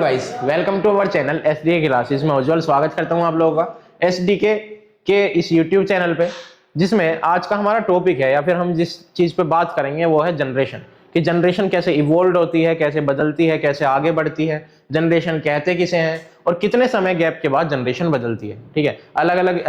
Guys, welcome to our channel SDK classes में उज्जवल स्वागत करता हूं आप लोगों का एसडीके के इस यूट्यूब चैनल पे, जिसमें आज का हमारा टॉपिक है या फिर हम जिस चीज पे बात करेंगे वो है जनरेशन। कि जनरेशन कैसे इवोल्व होती है, कैसे बदलती है, कैसे आगे बढ़ती है, जनरेशन कहते किसे हैं और कितने समय गैप के बाद जनरेशन बदलती है। ठीक है, अलग अलग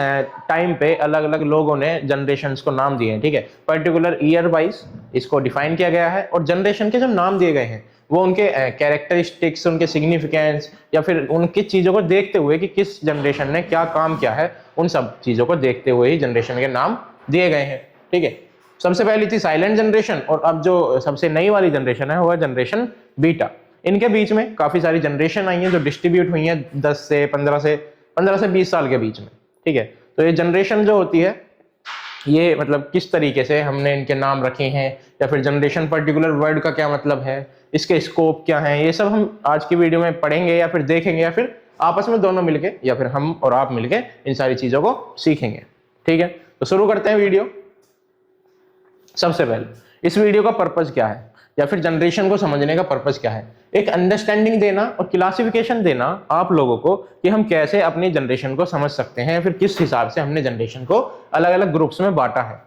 टाइम पे अलग अलग लोगों ने जनरेशन को नाम दिए हैं। ठीक है, पर्टिकुलर ईयर वाइज इसको डिफाइन किया गया है और जनरेशन के जो नाम दिए गए हैं वो उनके कैरेक्टरिस्टिक्स, उनके सिग्निफिकेंस या फिर उनकी चीजों को देखते हुए कि किस जनरेशन ने क्या काम किया है, उन सब चीजों को देखते हुए ही जनरेशन के नाम दिए गए हैं। ठीक है, सबसे पहली थी साइलेंट जनरेशन और अब जो सबसे नई वाली जनरेशन है वो है जनरेशन बीटा। इनके बीच में काफी सारी जनरेशन आई हैं जो डिस्ट्रीब्यूट हुई हैं 10 से 15 से 20 साल के बीच में। ठीक है, तो ये जनरेशन जो होती है ये मतलब किस तरीके से हमने इनके नाम रखे हैं या फिर जनरेशन पर्टिकुलर वर्ड का क्या मतलब है, इसके स्कोप क्या है, ये सब हम आज की वीडियो में पढ़ेंगे या फिर देखेंगे या फिर आपस में दोनों मिलके या फिर हम और आप मिलके इन सारी चीजों को सीखेंगे। ठीक है, तो शुरू करते हैं वीडियो। सबसे पहले इस वीडियो का पर्पस क्या है या फिर जनरेशन को समझने का पर्पस क्या है? एक अंडरस्टैंडिंग देना और क्लासिफिकेशन देना आप लोगों को कि हम कैसे अपनी जनरेशन को समझ सकते हैं, फिर किस हिसाब से हमने जनरेशन को अलग अलग ग्रुप्स में बांटा है।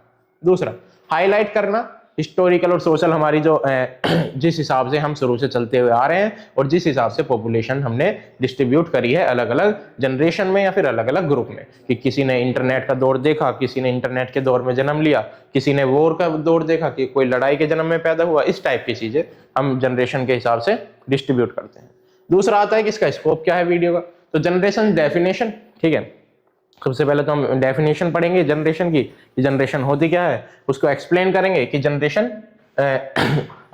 दूसरा, हाईलाइट करना हिस्टोरिकल और सोशल हमारी जो जिस हिसाब से हम शुरू से चलते हुए आ रहे हैं और जिस हिसाब से पॉपुलेशन हमने डिस्ट्रीब्यूट करी है अलग अलग जनरेशन में या फिर अलग अलग ग्रुप में, कि किसी ने इंटरनेट का दौर देखा, किसी ने इंटरनेट के दौर में जन्म लिया, किसी ने वॉर का दौर देखा, कि कोई लड़ाई के जन्म में पैदा हुआ, इस टाइप की चीजें हम जनरेशन के हिसाब से डिस्ट्रीब्यूट करते हैं। दूसरा आता है कि इसका स्कोप क्या है वीडियो का। तो जनरेशन डेफिनेशन, ठीक है, सबसे पहले तो हम डेफिनेशन पढ़ेंगे जनरेशन की, जनरेशन होती क्या है, उसको एक्सप्लेन करेंगे कि generation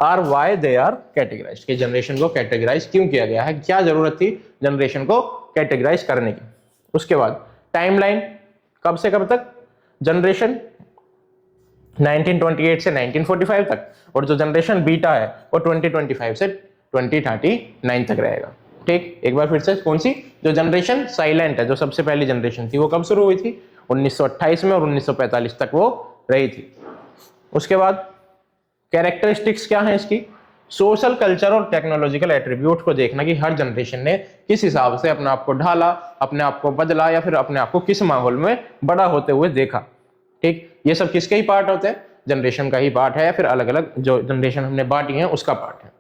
are why they are categorised, कि जनरेशन को कैटेगराइज क्यों किया गया है, क्या जरूरत थी जनरेशन को कैटेगराइज करने की। उसके बाद टाइमलाइन, कब से कब तक जनरेशन 1928 से 1945 तक, और जो जनरेशन बीटा है वो 2025 से 2039 तक रहेगा। ठीक, एक बार फिर से कौन सी, जो जनरेशन साइलेंट है, जो सबसे पहली जनरेशन थी वो कब शुरू हुई थी, 1928 में, और 1945 तक वो रही थी। उसके बाद कैरेक्टरिस्टिक्स क्या है इसकी, सोशल, कल्चर और टेक्नोलॉजिकल एट्रीब्यूट को देखना कि हर जनरेशन ने किस हिसाब से अपने आप को ढाला, अपने आप को बदला या फिर अपने आप को किस माहौल में बड़ा होते हुए देखा। ठीक, ये सब किसके ही पार्ट होते हैं, जनरेशन का ही पार्ट है या फिर अलग अलग जो जनरेशन हमने बांटी है उसका पार्ट है।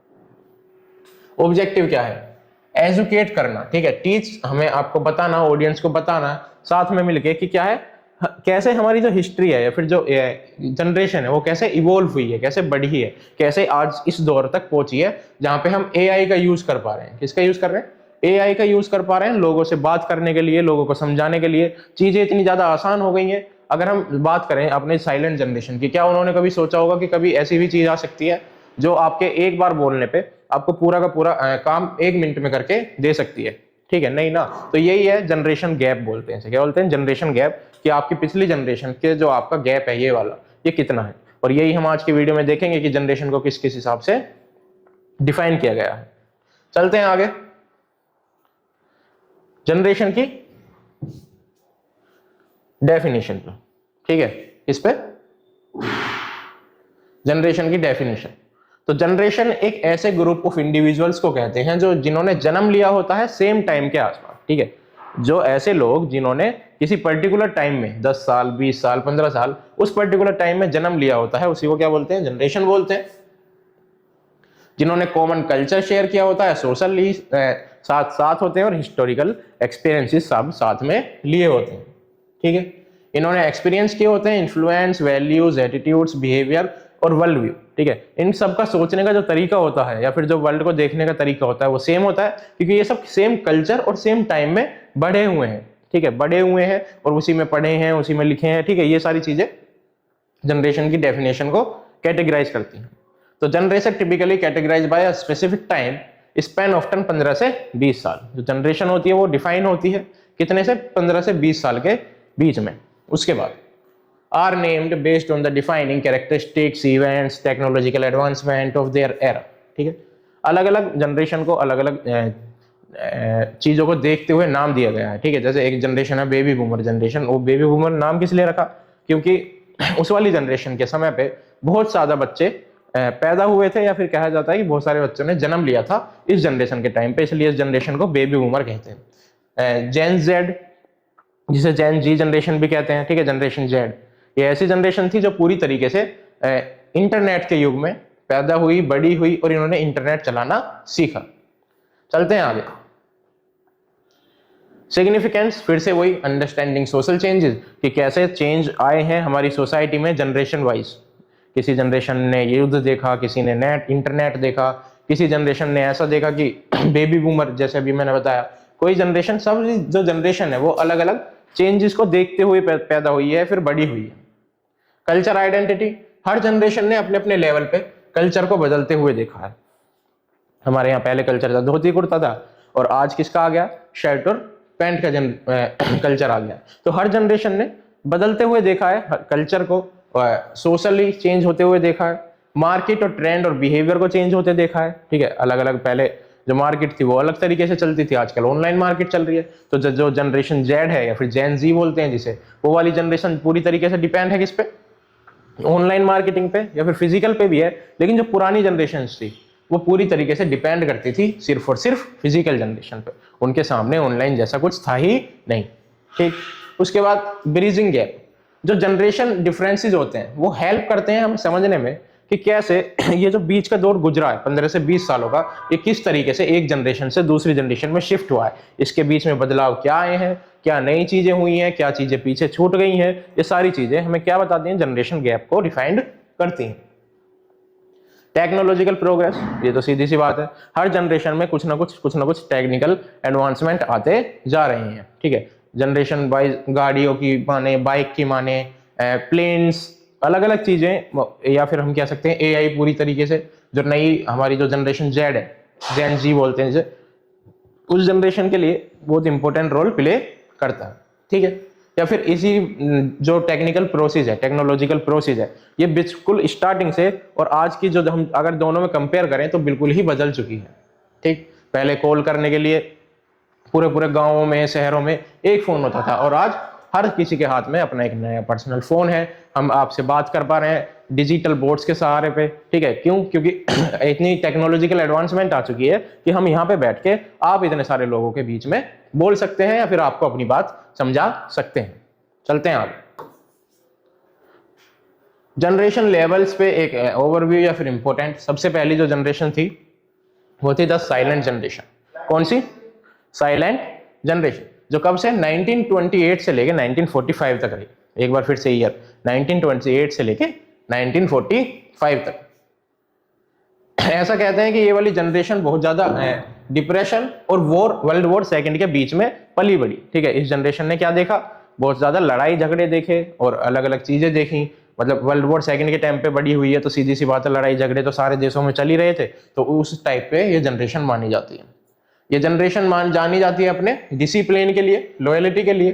ऑब्जेक्टिव क्या है, एजुकेट करना। ठीक है, टीच, हमें आपको बताना, ऑडियंस को बताना साथ में मिलके कि क्या है, कैसे हमारी जो हिस्ट्री है या फिर जो जनरेशन है वो कैसे इवोल्व हुई है, कैसे बढ़ी है, कैसे आज इस दौर तक पहुंची है जहां पे हम एआई का यूज कर पा रहे हैं। किसका यूज कर रहे हैं, एआई का यूज कर पा रहे हैं लोगों से बात करने के लिए, लोगों को समझाने के लिए। चीजें इतनी ज्यादा आसान हो गई हैं। अगर हम बात करें अपने साइलेंट जनरेशन की, क्या उन्होंने कभी सोचा होगा कि कभी ऐसी भी चीज आ सकती है जो आपके एक बार बोलने पे आपको पूरा का पूरा काम 1 मिनट में करके दे सकती है? ठीक है, नहीं ना। तो यही है जनरेशन गैप बोलते हैं, क्या बोलते हैं, जनरेशन गैप, कि आपकी पिछली जनरेशन के जो आपका गैप है ये वाला, ये कितना है। और यही हम आज की वीडियो में देखेंगे कि जनरेशन को किस किस हिसाब से डिफाइन किया गया है। चलते हैं आगे, जनरेशन की डेफिनेशन पे। ठीक है, इस पे जनरेशन की डेफिनेशन। तो जनरेशन एक ऐसे ग्रुप ऑफ इंडिविजुअल्स को कहते हैं जो जिन्होंने जन्म लिया होता है सेम टाइम के आसपास। ठीक है, जो ऐसे लोग जिन्होंने किसी पर्टिकुलर टाइम में 10 साल, 20 साल, 15 साल उस पर्टिकुलर टाइम में जन्म लिया होता है, उसी को क्या बोलते हैं, जनरेशन बोलते हैं। जिन्होंने कॉमन कल्चर शेयर किया होता है, सोशली साथ साथ होते हैं और हिस्टोरिकल एक्सपीरियंसेस सब साथ में लिए होते हैं। ठीक है, इन्होंने एक्सपीरियंस किए होते हैं इन्फ्लुएंस, वैल्यूज, एटीट्यूड्स, बिहेवियर और वर्ल्ड व्यू। ठीक है, इन सब का सोचने का जो तरीका होता है या फिर जो वर्ल्ड को देखने का तरीका होता है वो सेम होता है, क्योंकि ये सब सेम कल्चर और सेम टाइम में बढ़े हुए हैं। ठीक है, बढ़े हुए हैं और उसी में पढ़े हैं, उसी में लिखे हैं। ठीक है, ये सारी चीजें जनरेशन की डेफिनेशन को कैटेगराइज करती हैं। तो generation typically categorise by a specific time span often 15 से 20 साल। जो जनरेशन होती है वो डिफाइन होती है कितने से, 15 से 20 साल के बीच में। उसके बाद are named based on the defining characteristics, events, technological advancement of their era। ठीक है, अलग अलग जनरेशन को अलग अलग चीजों को देखते हुए नाम दिया गया है। ठीक है, जैसे एक जनरेशन है बेबी बूमर जनरेशन, वो बेबी बूमर नाम किस लिए रखा, क्योंकि उस वाली जनरेशन के समय पे बहुत ज्यादा बच्चे पैदा हुए थे, या फिर कहा जाता है कि बहुत सारे बच्चों ने जन्म लिया था इस जनरेशन के टाइम पे, इसलिए इस जनरेशन को बेबी बूमर कहते हैं। जेन जेड, जिसे जेन जी जनरेशन भी कहते हैं, ठीक है, जनरेशन जेड, ये ऐसी जनरेशन थी जो पूरी तरीके से इंटरनेट के युग में पैदा हुई, बड़ी हुई और इन्होंने इंटरनेट चलाना सीखा। चलते हैं आगे। सिग्निफिकेंस, फिर से वही अंडरस्टैंडिंग सोशल चेंजेस, कि कैसे चेंज आए हैं हमारी सोसाइटी में जनरेशन वाइज। किसी जनरेशन ने युद्ध देखा, किसी ने इंटरनेट देखा, किसी जनरेशन ने ऐसा देखा कि बेबी बूमर, जैसे अभी मैंने बताया, कोई जनरेशन, सब जो जनरेशन है वो अलग अलग चेंजेस को देखते हुए पैदा हुई है, फिर बड़ी हुई है। कल्चर आइडेंटिटी, हर जनरेशन ने अपने अपने लेवल पे कल्चर को बदलते हुए देखा है। हमारे यहाँ पहले कल्चर था धोती कुर्ता था, और आज किसका आ गया, शर्ट और पैंट का कल्चर आ गया। तो हर जनरेशन ने बदलते हुए देखा है कल्चर को, सोशली चेंज होते हुए देखा है, मार्केट और ट्रेंड और बिहेवियर को चेंज होते देखा है, ठीक है। अलग अलग, पहले जो मार्केट थी वो अलग तरीके से चलती थी, आजकल ऑनलाइन मार्केट चल रही है। तो जो जनरेशन जेड है या फिर जेन जी बोलते हैं जिसे, वो वाली जनरेशन पूरी तरीके से डिपेंड है किस पे, ऑनलाइन मार्केटिंग पे या फिर फिजिकल पे भी है। लेकिन जो पुरानी जनरेशन थी वो पूरी तरीके से डिपेंड करती थी सिर्फ और सिर्फ फिजिकल जनरेशन पे, उनके सामने ऑनलाइन जैसा कुछ था ही नहीं, ठीक। उसके बाद ब्रिजिंग गैप, जो जनरेशन डिफरेंसेस होते हैं वो हेल्प करते हैं हमें समझने में कि कैसे ये जो बीच का दौर गुजरा है 15 से 20 सालों का, ये किस तरीके से एक जनरेशन से दूसरी जनरेशन में शिफ्ट हुआ है, इसके बीच में बदलाव क्या आए हैं, क्या नई चीजें हुई हैं, क्या चीजें पीछे छूट गई हैं। ये सारी चीजें हमें क्या बताती हैं, जनरेशन गैप को डिफाइंड करती हैं। टेक्नोलॉजिकल प्रोग्रेस, ये तो सीधी सी बात है, हर जनरेशन में कुछ ना कुछ टेक्निकल एडवांसमेंट आते जा रहे हैं, ठीक है। जनरेशन वाइज गाड़ियों की माने, बाइक की माने, प्लेन्स, अलग अलग चीजें, या फिर हम कह सकते हैं एआई पूरी तरीके से, जो नई हमारी जो जनरेशन जेड है, जेन जी बोलते हैं जिसे, उस जनरेशन के लिए बहुत इंपॉर्टेंट रोल प्ले करता है, ठीक है। या फिर इसी जो टेक्निकल प्रोसेस है, टेक्नोलॉजिकल प्रोसेस है, ये बिल्कुल स्टार्टिंग से और आज की जो हम अगर दोनों में कंपेयर करें तो बिल्कुल ही बदल चुकी है, ठीक। पहले कॉल करने के लिए पूरे गांवों में, शहरों में एक फोन होता था, और आज हर किसी के हाथ में अपना एक नया पर्सनल फोन है। हम आपसे बात कर पा रहे हैं डिजिटल बोर्ड्स के सहारे पे, ठीक है। क्यों? क्योंकि इतनी टेक्नोलॉजिकल एडवांसमेंट आ चुकी है कि हम यहाँ पे बैठ के आप इतने सारे लोगों के बीच में बोल सकते हैं या फिर आपको अपनी बात समझा सकते हैं। चलते हैं आगे। जनरेशन लेवल्स पे एक ओवरव्यू या फिर इंपॉर्टेंट, सबसे पहली जो जनरेशन थी वो थी द साइलेंट जनरेशन। कौन सी? साइलेंट जनरेशन, जो कब से 1928 से लेके 1945 तक रही। एक बार फिर से ईयर 1928 से लेके 1945 तक। ऐसा कहते हैं कि ये वाली जनरेशन बहुत ज्यादा डिप्रेशन और वर्ल्ड वॉर सेकंड के बीच में पली बड़ी, ठीक है। इस जनरेशन ने क्या देखा? बहुत ज्यादा लड़ाई झगड़े देखे और अलग अलग चीजें देखी। मतलब वर्ल्ड वॉर सेकंड के टाइम पे बड़ी हुई है तो सीधी सी बात है, लड़ाई झगड़े तो सारे देशों में चल ही रहे थे, तो उस टाइप पे ये जनरेशन मानी जाती है। ये जनरेशन जानी जाती है अपने डिसिप्लिन के लिए, लॉयलिटी के लिए,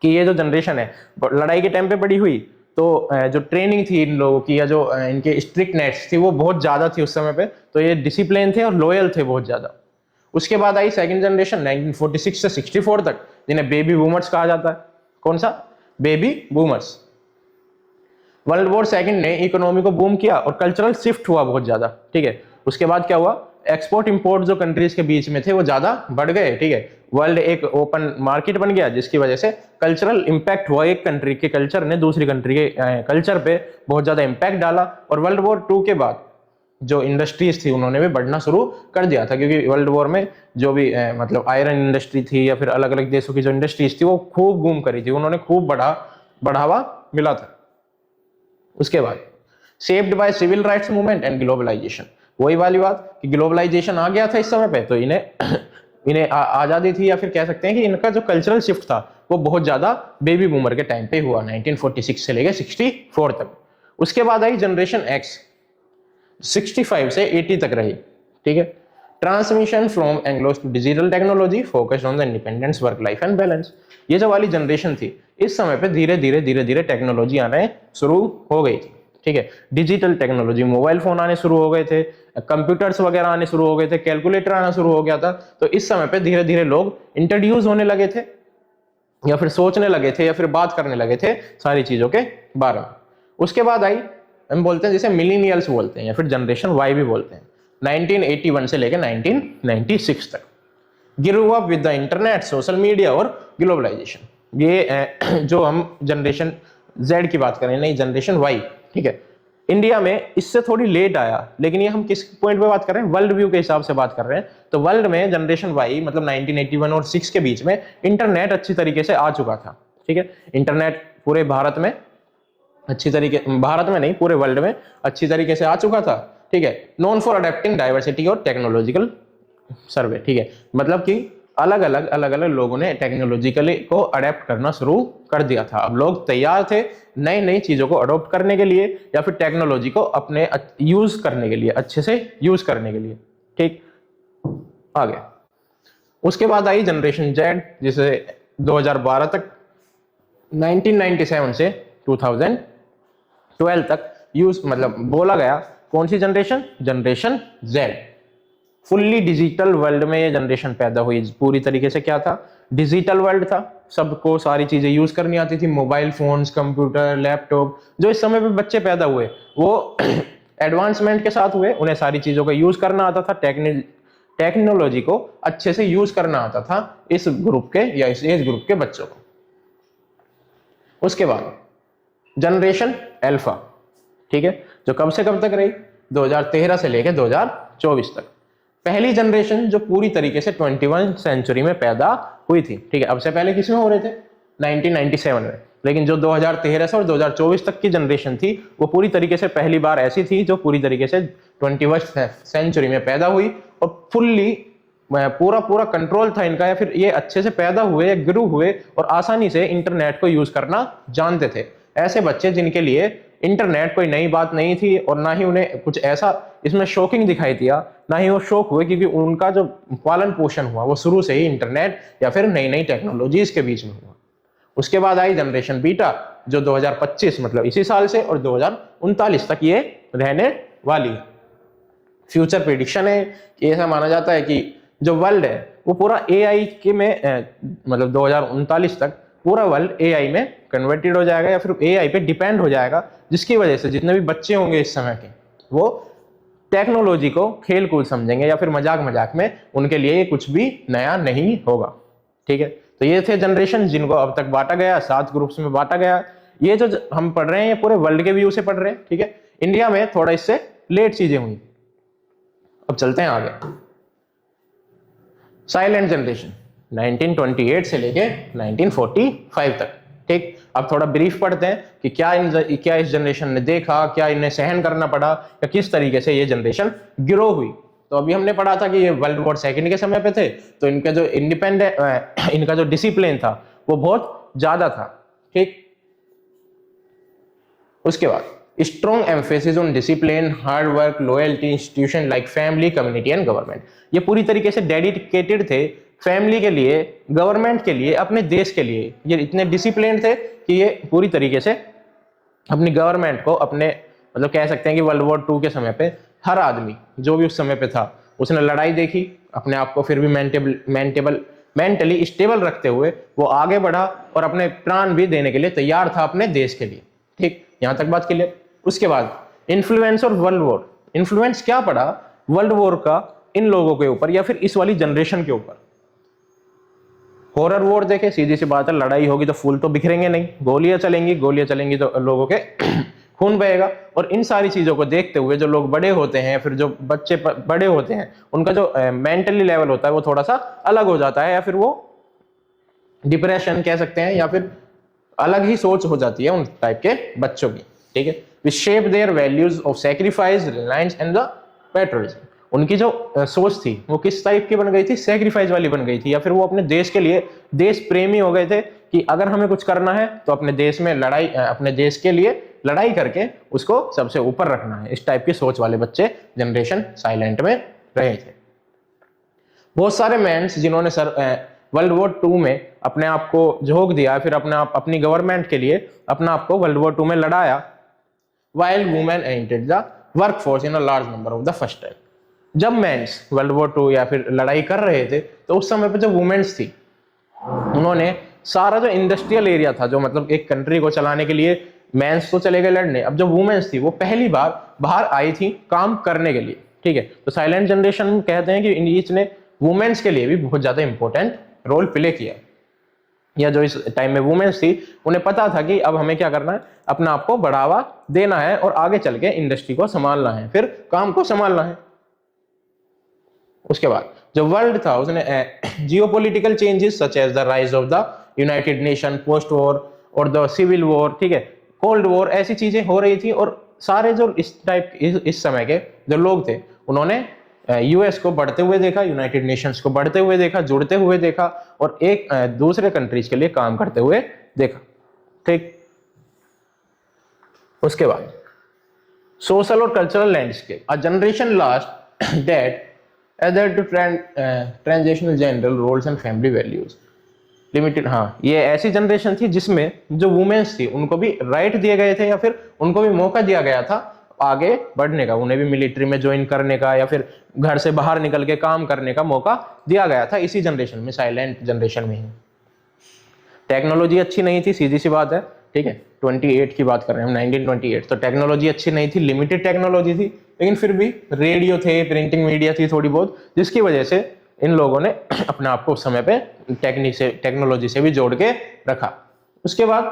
कि ये जो जनरेशन है लड़ाई के टाइम पे बड़ी हुई, तो जो ट्रेनिंग थी इन लोगों की या जो इनके स्ट्रिक्टनेस थी वो बहुत ज्यादा थी उस समय पे, तो ये डिसिप्लिन थे और लॉयल थे बहुत ज्यादा। उसके बाद आई सेकंड जनरेशन 1946 से 64 तक, जिन्हें बेबी बूमर्स कहा जाता है। कौन सा? Baby boomers. World war second ने इकोनॉमी को बूम किया और कल्चरल शिफ्ट हुआ बहुत ज्यादा, ठीक है। उसके बाद क्या हुआ? एक्सपोर्ट इंपोर्ट जो कंट्रीज के बीच में थे वो ज्यादा बढ़ गए, ठीक है। वर्ल्ड एक ओपन मार्केट बन गया, जिसकी वजह से कल्चरल इंपैक्ट हुआ। एक कंट्री के कल्चर ने दूसरी कंट्री के कल्चर पे बहुत ज्यादा इंपैक्ट डाला। और वर्ल्ड वॉर 2 के बाद जो इंडस्ट्रीज थी उन्होंने भी बढ़ना शुरू कर दिया था, क्योंकि वर्ल्ड वॉर में जो भी मतलब आयरन इंडस्ट्री थी या फिर अलग अलग देशों की जो इंडस्ट्रीज थी वो खूब बूम करी थी, उन्होंने खूब बढ़ावा मिला था। उसके बाद shaped by civil rights movement and globalisation, वही वाली बात कि ग्लोबलाइजेशन आ गया था इस समय पे, तो इन्हें आजादी थी, या फिर कह सकते हैं कि इनका जो कल्चरल शिफ्ट था वो बहुत ज्यादा बेबी बूमर के टाइम पे हुआ, 1946 से लेके 64 तक। उसके बाद आई जनरेशन एक्स, 65 से 80 तक रही, ठीक है। Transmission from analogues to digital technology focused on the independence, work life and balance. ये जो वाली जनरेशन थी इस समय पे धीरे धीरे टेक्नोलॉजी आने शुरू हो गई थी, ठीक है। डिजिटल टेक्नोलॉजी, मोबाइल फोन आने शुरू हो गए थे, कंप्यूटर्स वगैरह आने शुरू हो गए थे, कैलकुलेटर आना शुरू हो गया था। तो इस समय पे धीरे धीरे लोग इंट्रोड्यूस होने लगे थे या फिर सोचने लगे थे या फिर बात करने लगे थे सारी चीजों के बारे में। उसके बाद आई हम बोलते हैं जिसे मिलीनियल्स बोलते हैं या फिर जनरेशन वाई भी बोलते हैं, 1981 से लेकर 1996 तक। Grew up with the internet, social media और ग्लोबलाइजेशन। ये जो हम जनरेशन जेड की बात करें, नहीं जनरेशन वाई, ठीक है, इंडिया में इससे थोड़ी लेट आया, लेकिन ये हम किस पॉइंट पे बात कर रहे हैं, वर्ल्ड व्यू के हिसाब से बात कर रहे हैं। तो वर्ल्ड में जनरेशन वाई मतलब 1981 और 6 के बीच में इंटरनेट अच्छी तरीके से आ चुका था, ठीक है। इंटरनेट पूरे भारत में अच्छी तरीके, भारत में नहीं पूरे वर्ल्ड में अच्छी तरीके से आ चुका था, ठीक है। नोन फॉर अडेप्टिंग डाइवर्सिटी और टेक्नोलॉजिकल सर्वे, ठीक है, मतलब कि अलग अलग लोगों ने टेक्नोलॉजिकली को अडेप्ट करना शुरू कर दिया था। अब लोग तैयार थे नई नई चीजों को अडॉप्ट करने के लिए या फिर टेक्नोलॉजी को अपने यूज करने के लिए, अच्छे से यूज करने के लिए, ठीक। आगे उसके बाद आई जनरेशन जेड, जिसे 2012 तक, 1997 से 2012 तक यूज मतलब बोला गया। कौन सी generation? Generation Z. Fully digital world में ये जनरेशन पैदा हुई। पूरी तरीके से क्या था? डिजिटल वर्ल्ड था, सबको सारी चीजें यूज करनी आती थी, मोबाइल फोन्स, कंप्यूटर, लैपटॉप। जो इस समय पे बच्चे पैदा हुए वो एडवांसमेंट के साथ हुए, उन्हें सारी चीजों का यूज करना आता था, टेक्नोलॉजी को अच्छे से यूज करना आता था इस ग्रुप के या इस एज ग्रुप के बच्चों को। उसके बाद जनरेशन अल्फा, ठीक है, जो कब से कब तक रही? 2013 से लेकर 2024 तक। पहली जनरेशन जो पूरी तरीके से 21 सेंचुरी में पैदा हुई थी, ठीक है। अब से पहले किसमें हो रहे थे? 1997 में। लेकिन जो 2013 से और 2024 तक की जनरेशन थी वो पूरी तरीके से पहली बार ऐसी थी जो पूरी तरीके से 21 सेंचुरी में पैदा हुई और फुल्ली पूरा कंट्रोल था इनका, या फिर ये अच्छे से पैदा हुए या ग्रू हुए और आसानी से इंटरनेट को यूज करना जानते थे। ऐसे बच्चे जिनके लिए इंटरनेट कोई नई बात नहीं थी और ना ही उन्हें कुछ ऐसा इसमें शॉकिंग दिखाई दिया, ना ही वो शौक हुए, क्योंकि उनका जो पालन पोषण हुआ वो शुरू से ही इंटरनेट या फिर नई नई टेक्नोलॉजीज के बीच में हुआ। उसके बाद आई जनरेशन बीटा जो 2025 मतलब इसी साल से और 2039 तक ये रहने वाली। फ्यूचर प्रेडिक्शन है कि ऐसा माना जाता है कि जो वर्ल्ड है वो पूरा एआई के में मतलब 2039 तक पूरा वर्ल्ड एआई में कन्वर्टेड हो जाएगा या फिर एआई पे डिपेंड हो जाएगा, जिसकी वजह से जितने भी बच्चे होंगे इस समय के वो टेक्नोलॉजी को खेल कूद समझेंगे या फिर मजाक मजाक में, उनके लिए ये कुछ भी नया नहीं होगा, ठीक है। तो ये थे जनरेशन जिनको अब तक बांटा गया, 7 ग्रुप्स में बांटा गया। ये जो हम पढ़ रहे हैं ये पूरे वर्ल्ड के व्यू से पढ़ रहे हैं, ठीक है। इंडिया में थोड़ा इससे लेट चीजें हुई। अब चलते हैं आगे। साइलेंट जनरेशन 1928 से लेके 1945 तक, ठीक। अब थोड़ा ब्रीफ पढ़ते हैं कि क्या इस जनरेशन ने देखा, क्या इन्हें सहन करना पड़ा या किस तरीके से ये जनरेशन ग्रो हुई। तो अभी हमने पढ़ा था कि ये वर्ल्ड वॉर सेकंड के समय पे थे, तो इनका जो इनका जो डिसिप्लिन था वो बहुत ज्यादा था, ठीक। उसके बाद strong emphasis on discipline, hard work, loyalty, institution like family, community and government. ये पूरी तरीके से डेडिकेटेड थे फैमिली के लिए, गवर्नमेंट के लिए, अपने देश के लिए। ये इतने डिसिप्लिन थे कि ये पूरी तरीके से अपनी गवर्नमेंट को, अपने मतलब कह सकते हैं कि वर्ल्ड वॉर 2 के समय पे हर आदमी जो भी उस समय पे था उसने लड़ाई देखी, अपने आप को फिर भी मेंटली स्टेबल रखते हुए वो आगे बढ़ा और अपने प्राण भी देने के लिए तैयार था अपने देश के लिए, ठीक। यहां तक बात क्लियर। उसके बाद इन्फ्लुएंस और वर्ल्ड वॉर। इन्फ्लुएंस क्या पड़ा वर्ल्ड वॉर का इन लोगों के ऊपर या फिर इस वाली जनरेशन के ऊपर? हॉरर वॉर देखे, सीधी सी बात है, लड़ाई होगी तो फूल तो बिखरेंगे नहीं, गोलियां चलेंगी तो लोगों के खून बहेगा। और इन सारी चीजों को देखते हुए जो लोग बड़े होते हैं, फिर जो बच्चे बड़े होते हैं, उनका जो मेंटली लेवल होता है वो थोड़ा सा अलग हो जाता है, या फिर वो डिप्रेशन कह सकते हैं, या फिर अलग ही सोच हो जाती है उन टाइप के बच्चों की, ठीक है। Which shape there values of sacrifice, Reliance and the patriotism. उनकी जो सोच थी वो किस टाइप की बन गई थी? सैक्रिफाइस वाली बन गई थी, या फिर वो अपने देश के लिए देश प्रेमी हो गए थे कि अगर हमें कुछ करना है तो अपने देश में लड़ाई, अपने देश के लिए लड़ाई करके उसको सबसे ऊपर रखना है। इस टाइप की सोच वाले बच्चे जनरेशन साइलेंट में रहे थे। बहुत सारे मैंस जिन्होंने वर्ल्ड वॉर 2 में अपने आप को झोंक दिया, फिर अपनी गवर्नमेंट के लिए अपना आप को वर्ल्ड वॉर 2 में लड़ाया, while women entered the workforce in a large number of the first time। जब मेंस वर्ल्ड वॉर 2 या फिर लड़ाई कर रहे थे तो उस समय पे जो वुमेन्स थी उन्होंने सारा जो इंडस्ट्रियल एरिया था, जो मतलब एक कंट्री को चलाने के लिए मेंस तो चले गए लड़ने, अब जो वुमेन्स थी वो पहली बार बाहर आई थी काम करने के लिए, ठीक है। तो साइलेंट जनरेशन कहते हैं कि इसने वुमेन्स के लिए भी बहुत ज्यादा इंपॉर्टेंट रोल प्ले किया, या जो इस टाइम में वुमेन्स थी उन्हें पता था कि अब हमें क्या करना है, अपना आप को बढ़ावा देना है और आगे चल के इंडस्ट्री को संभालना है, फिर काम को संभालना है। उसके बाद जो वर्ल्ड था उसने geopolitical changes such as the rise of the united nation, post war और द सिविल वॉर, ठीक है, कोल्ड वॉर, ऐसी चीजें हो रही थी। और सारे जो इस समय के जो लोग थे उन्होंने यूएस को बढ़ते हुए देखा, यूनाइटेड नेशंस को बढ़ते हुए देखा, जुड़ते हुए देखा और एक दूसरे कंट्रीज के लिए काम करते हुए देखा, ठीक। उसके बाद सोशल और cultural landscape, a generation last that adhered to transitional general roles and family values limited. हाँ, ये ऐसी जनरेशन थी जिसमें जो वुमेन्स थी उनको भी राइट दिए गए थे या फिर उनको भी मौका दिया गया था आगे बढ़ने का, उन्हें भी मिलिट्री में ज्वाइन करने का या फिर घर से बाहर निकल के काम करने का मौका दिया गया था इसी जनरेशन में, साइलेंट जनरेशन में ही। टेक्नोलॉजी अच्छी नहीं थी, सीधी सी बात है, ठीक है। 28 की बात कर रहे हैं हम, 1928, तो टेक्नोलॉजी अच्छी नहीं थी, लिमिटेड टेक्नोलॉजी थी, लेकिन फिर भी रेडियो थे, प्रिंटिंग मीडिया थी थोड़ी बहुत, जिसकी वजह से इन लोगों ने अपने आप को उस समय पे टेक्नोलॉजी से भी जोड़ के रखा। उसके बाद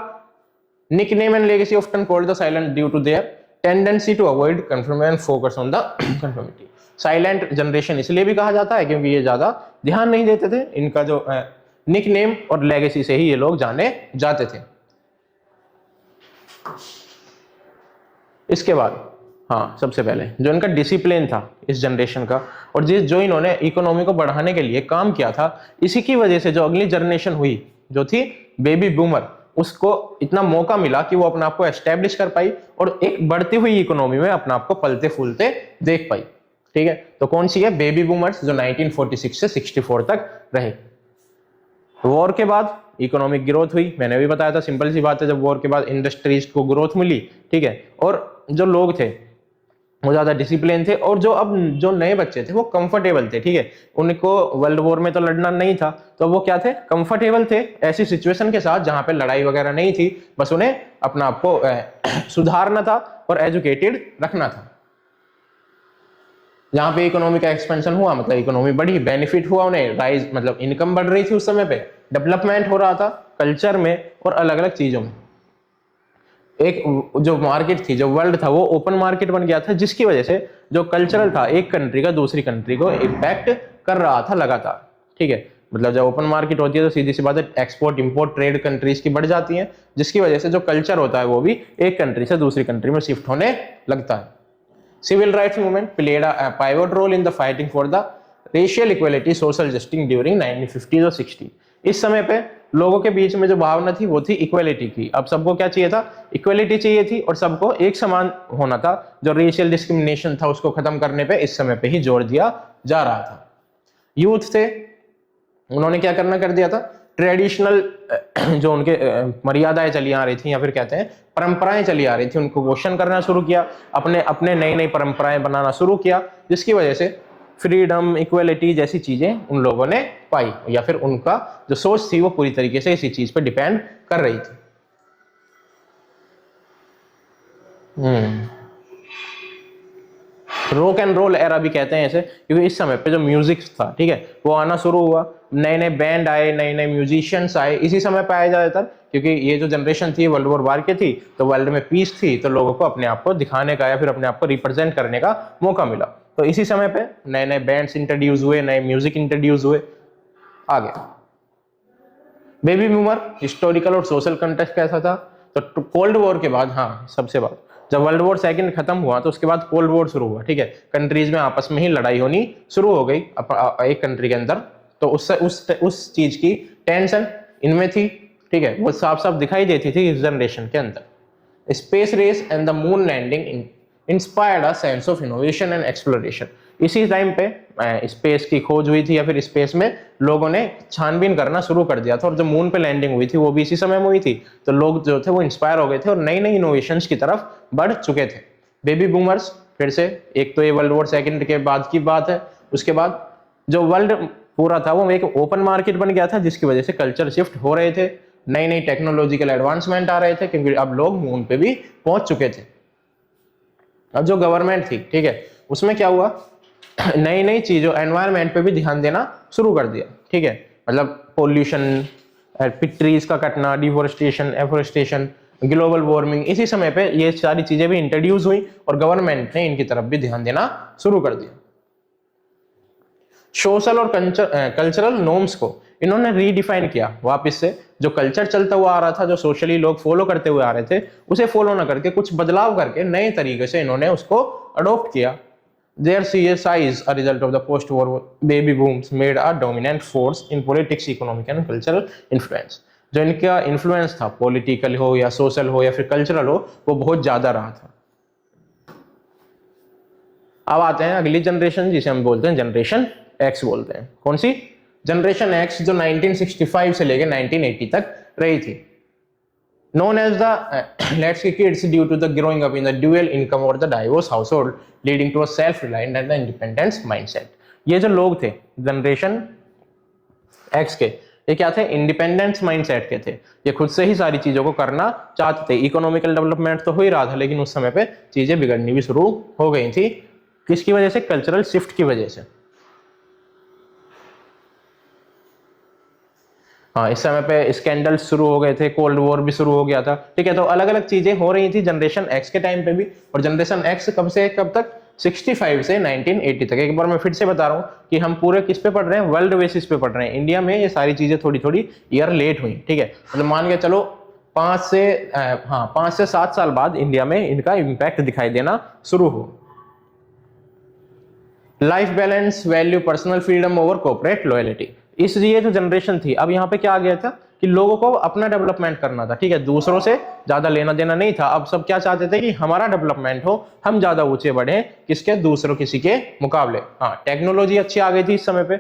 nickname and legacy often called the silent due to their tendency to avoid confirmation and focus on the conformity. Silent generation इसलिए भी कहा जाता है क्योंकि ये ज्यादा ध्यान नहीं देते थे, इनका जो निकनेम और लेगेसी से ही ये लोग जाने जाते थे। इसके बाद हाँ, सबसे पहले जो इनका डिसिप्लिन था इस जनरेशन का, और जो इन्होंने इकोनॉमी को बढ़ाने के लिए काम किया था, इसी की वजह से जो अगली जनरेशन हुई जो थी बेबी बूमर, उसको इतना मौका मिला कि वो अपने आप को एस्टेब्लिश कर पाई और एक बढ़ती हुई इकोनॉमी में अपने आप को पलते फूलते देख पाई, ठीक है। तो कौन सी है? बेबी बूमर्स, जो 1946 से 64 तक रहे। वॉर के बाद इकोनॉमिक ग्रोथ हुई, मैंने भी बताया था, सिंपल सी बात है, जब वॉर के बाद इंडस्ट्रीज को ग्रोथ मिली, ठीक है, और जो लोग थे वो ज्यादा डिसिप्लिन थे, और जो अब जो नए बच्चे थे वो कंफर्टेबल थे, ठीक है, उनको वर्ल्ड वॉर में तो लड़ना नहीं था, तो वो क्या थे? कंफर्टेबल थे ऐसी सिचुएशन के साथ जहां पे लड़ाई वगैरह नहीं थी, बस उन्हें अपना आप को सुधारना था और एजुकेटेड रखना था। जहां पे इकोनॉमी का एक्सपेंशन हुआ, मतलब इकोनॉमी बढ़ी, बेनिफिट हुआ उन्हें, राइज मतलब इनकम बढ़ रही थी उस समय पे, डेवलपमेंट हो रहा था कल्चर में और अलग अलग चीजों में। एक जो मार्केट थी, जो वर्ल्ड था, वो ओपन मार्केट बन गया था, जिसकी वजह से जो कल्चरल था एक कंट्री का दूसरी कंट्री को इम्पैक्ट कर रहा था लगातार, ठीक है। मतलब जब ओपन मार्केट होती है तो सीधी सी बात है, एक्सपोर्ट इंपोर्ट ट्रेड कंट्रीज की बढ़ जाती है, जिसकी वजह से जो कल्चर होता है वो भी एक कंट्री से दूसरी कंट्री में शिफ्ट होने लगता है। Civil rights movement played a pivot role in the fighting for the racial equality, social justice during 1950s और 60s। इस समय पे लोगों के बीच में जो भावना थी वो थी इक्वेलिटी की। अब सबको क्या चाहिए था? इक्वेलिटी चाहिए थी, और सबको एक समान होना था। जो रेशियल डिस्क्रिमिनेशन था उसको खत्म करने पे इस समय पे ही जोर दिया जा रहा था। यूथ थे, उन्होंने क्या करना कर दिया था? ट्रेडिशनल जो उनके मर्यादाएं चली आ रही थी या फिर कहते हैं परंपराएं चली आ रही थी, उनको क्वेश्चन करना शुरू किया, अपने अपने नई नई परंपराएं बनाना शुरू किया, जिसकी वजह से फ्रीडम, इक्वेलिटी जैसी चीजें उन लोगों ने पाई, या फिर उनका जो सोच थी वो पूरी तरीके से इसी चीज पे डिपेंड कर रही थी। रॉक एंड रोल एरा भी कहते हैं ऐसे, क्योंकि इस समय पे जो म्यूजिक था, ठीक है, वो आना शुरू हुआ, नए नए बैंड आए, नए नए म्यूजिशियंस आए, इसी समय पे आए ज्यादातर, क्योंकि ये जो जनरेशन थी वर्ल्ड वॉर वार की थी, तो वर्ल्ड में पीस थी, तो लोगों को अपने आप को दिखाने का या फिर अपने आप को रिप्रेजेंट करने का मौका मिला। तो इसी समय पे नए नए बैंड्स इंट्रोड्यूस हुए, नए म्यूजिक इंट्रोड्यूस हुए। आगे बेबी बूमर हिस्टोरिकल और सोशल कंटेक्स्ट कैसा था? तो कोल्ड वॉर के बाद, हाँ सबसे बाद जब वर्ल्ड वॉर सेकंड खत्म हुआ तो उसके बाद कोल्ड वॉर शुरू हुआ, ठीक है, कंट्रीज में आपस में ही लड़ाई होनी शुरू हो गई एक कंट्री के अंदर, तो उससे उस चीज की टेंशन इनमें थी, ठीक है, वो साफ साफ दिखाई देती थी इस जनरेशन के अंदर। Space race and the moon landing inspired a sense of innovation and exploration. इसी टाइम पे स्पेस की खोज हुई थी, या फिर स्पेस में लोगों ने छानबीन करना शुरू कर दिया था, और जो मून पे लैंडिंग हुई थी वो भी इसी समय में हुई थी, तो लोग जो थे वो इंस्पायर हो गए थे और नई नई इनोवेशंस की तरफ बढ़ चुके थे। बेबी बूमर्स, फिर से एक तो ये वर्ल्ड वॉर सेकंड के बाद की बात है, उसके बाद जो वर्ल्ड पूरा था वो एक ओपन मार्केट बन गया था, जिसकी वजह से कल्चर शिफ्ट हो रहे थे, नई नई टेक्नोलॉजिकल एडवांसमेंट आ रहे थे, क्योंकि अब लोग मून पे भी पहुंच चुके थे। अब जो गवर्नमेंट थी, ठीक है, उसमें क्या हुआ, नई नई चीजों, एनवायरनमेंट पे भी ध्यान देना शुरू कर दिया, ठीक है, मतलब पोल्यूशन, ट्रीज का कटना, डिफोरेस्टेशन, एफोरेस्टेशन, ग्लोबल वार्मिंग, इसी समय पे ये सारी चीजें भी इंट्रोड्यूस हुई और गवर्नमेंट ने इनकी तरफ भी ध्यान देना शुरू कर दिया। सोशल और कल्चरल नॉर्म्स को इन्होंने रीडिफाइन किया वापस से। जो कल्चर चलता हुआ आ रहा था, जो सोशली लोग फॉलो करते हुए आ रहे थे, उसे फॉलो ना करके कुछ बदलाव करके नए तरीके से इन्होंने उसको अडॉप्ट किया। Their size, a result of the post-war baby booms, made a dominant force in politics, economic and cultural influence. जो इनका इन्फ्लुएंस था, पॉलिटिकल हो या सोशल हो या फिर कल्चरल हो, वो बहुत ज्यादा रहा था। अब आते हैं अगली जनरेशन, जिसे हम बोलते हैं जनरेशन एक्स बोलते हैं। कौन सी? जनरेशन एक्स, जो 1965 से लेकर 1980 तक रही थी। Known as the let's say kids due to the growing up in the dual income or the divorce household, leading to a self-reliant and the independence mindset. ये जो लोग थे जनरेशन एक्स के, ये क्या थे? इंडिपेंडेंस माइंडसेट के थे। ये खुद से ही सारी चीजों को करना चाहते थे। इकोनॉमिकल डेवलपमेंट तो हो ही रहा था, लेकिन उस समय पे चीजें बिगड़नी भी शुरू हो गई थी। किसकी वजह से? कल्चरल शिफ्ट की वजह से। हाँ, इस समय पे स्कैंडल्स शुरू हो गए थे, कोल्ड वॉर भी शुरू हो गया था, ठीक है। तो अलग अलग चीजें हो रही थी जनरेशन एक्स के टाइम पे भी। और जनरेशन एक्स कब से कब तक? 65 से 1980 तक। एक बार मैं फिर से बता रहा हूँ कि हम पूरे किस पे पढ़ रहे हैं? वर्ल्ड बेसिस पे पढ़ रहे हैं। इंडिया में ये सारी चीजें थोड़ी थोड़ी ईयर लेट हुई, ठीक है। मतलब मान के चलो 5 से 7 साल बाद इंडिया में इनका इम्पैक्ट दिखाई देना शुरू हो। Life balance, value personal freedom over corporate loyalty. इसलिए जो जनरेशन थी, अब यहाँ पे क्या आ गया था कि लोगों को अपना डेवलपमेंट करना था, ठीक है, दूसरों से ज्यादा लेना देना नहीं था। अब सब क्या चाहते थे कि हमारा डेवलपमेंट हो, हम ज्यादा ऊंचे बढ़े, किसके? दूसरों किसी के मुकाबले। हाँ, टेक्नोलॉजी अच्छी आ गई थी इस समय पे।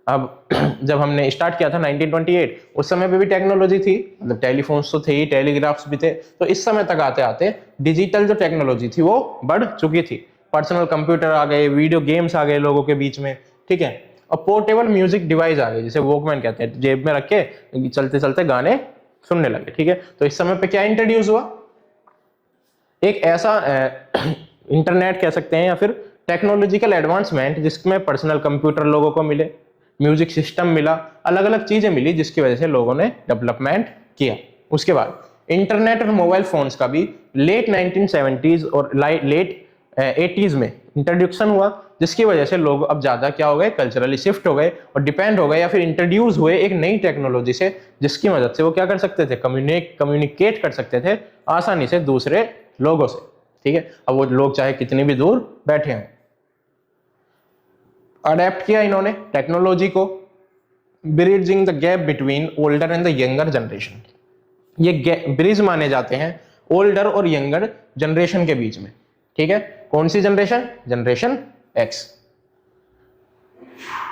अब जब हमने स्टार्ट किया था 1928, उस समय पे भी टेक्नोलॉजी थी, मतलब टेलीफोन्स तो थे ही, टेलीग्राफ्स भी थे। तो इस समय तक आते आते डिजिटल जो टेक्नोलॉजी थी वो बढ़ चुकी थी। पर्सनल कंप्यूटर आ गए, वीडियो गेम्स आ गए लोगों के बीच में, ठीक है। और पोर्टेबल म्यूजिक डिवाइस आ गए, जिसे वॉकमैन कहते हैं, जेब में रख के चलते चलते गाने सुनने लगे, ठीक है। तो इस समय पे क्या इंट्रोड्यूस हुआ? एक ऐसा इंटरनेट कह सकते हैं या फिर टेक्नोलॉजिकल एडवांसमेंट, जिसमें पर्सनल कंप्यूटर लोगों को मिले, म्यूजिक सिस्टम मिला, अलग अलग चीजें मिली, जिसकी वजह से लोगों ने डेवलपमेंट किया। उसके बाद इंटरनेट और मोबाइल फोन्स का भी लेट 1970s और लेट 80s में इंट्रोडक्शन हुआ, जिसकी वजह से लोग अब ज्यादा क्या हो गए? कल्चरली शिफ्ट हो गए और डिपेंड हो गए, या फिर इंट्रोड्यूस हुए एक नई टेक्नोलॉजी से, जिसकी मदद से वो क्या कर सकते थे? कम्युनिकेट कर सकते थे आसानी से दूसरे लोगों से, ठीक है। अब वो लोग चाहे कितनी भी दूर बैठे हों। अडेप्ट किया इन्होंने टेक्नोलॉजी को, bridging the gap between older and the younger generation. ये ब्रिज माने जाते हैं ओल्डर और यंगर जनरेशन के बीच में, ठीक है। कौन सी generation? Generation X.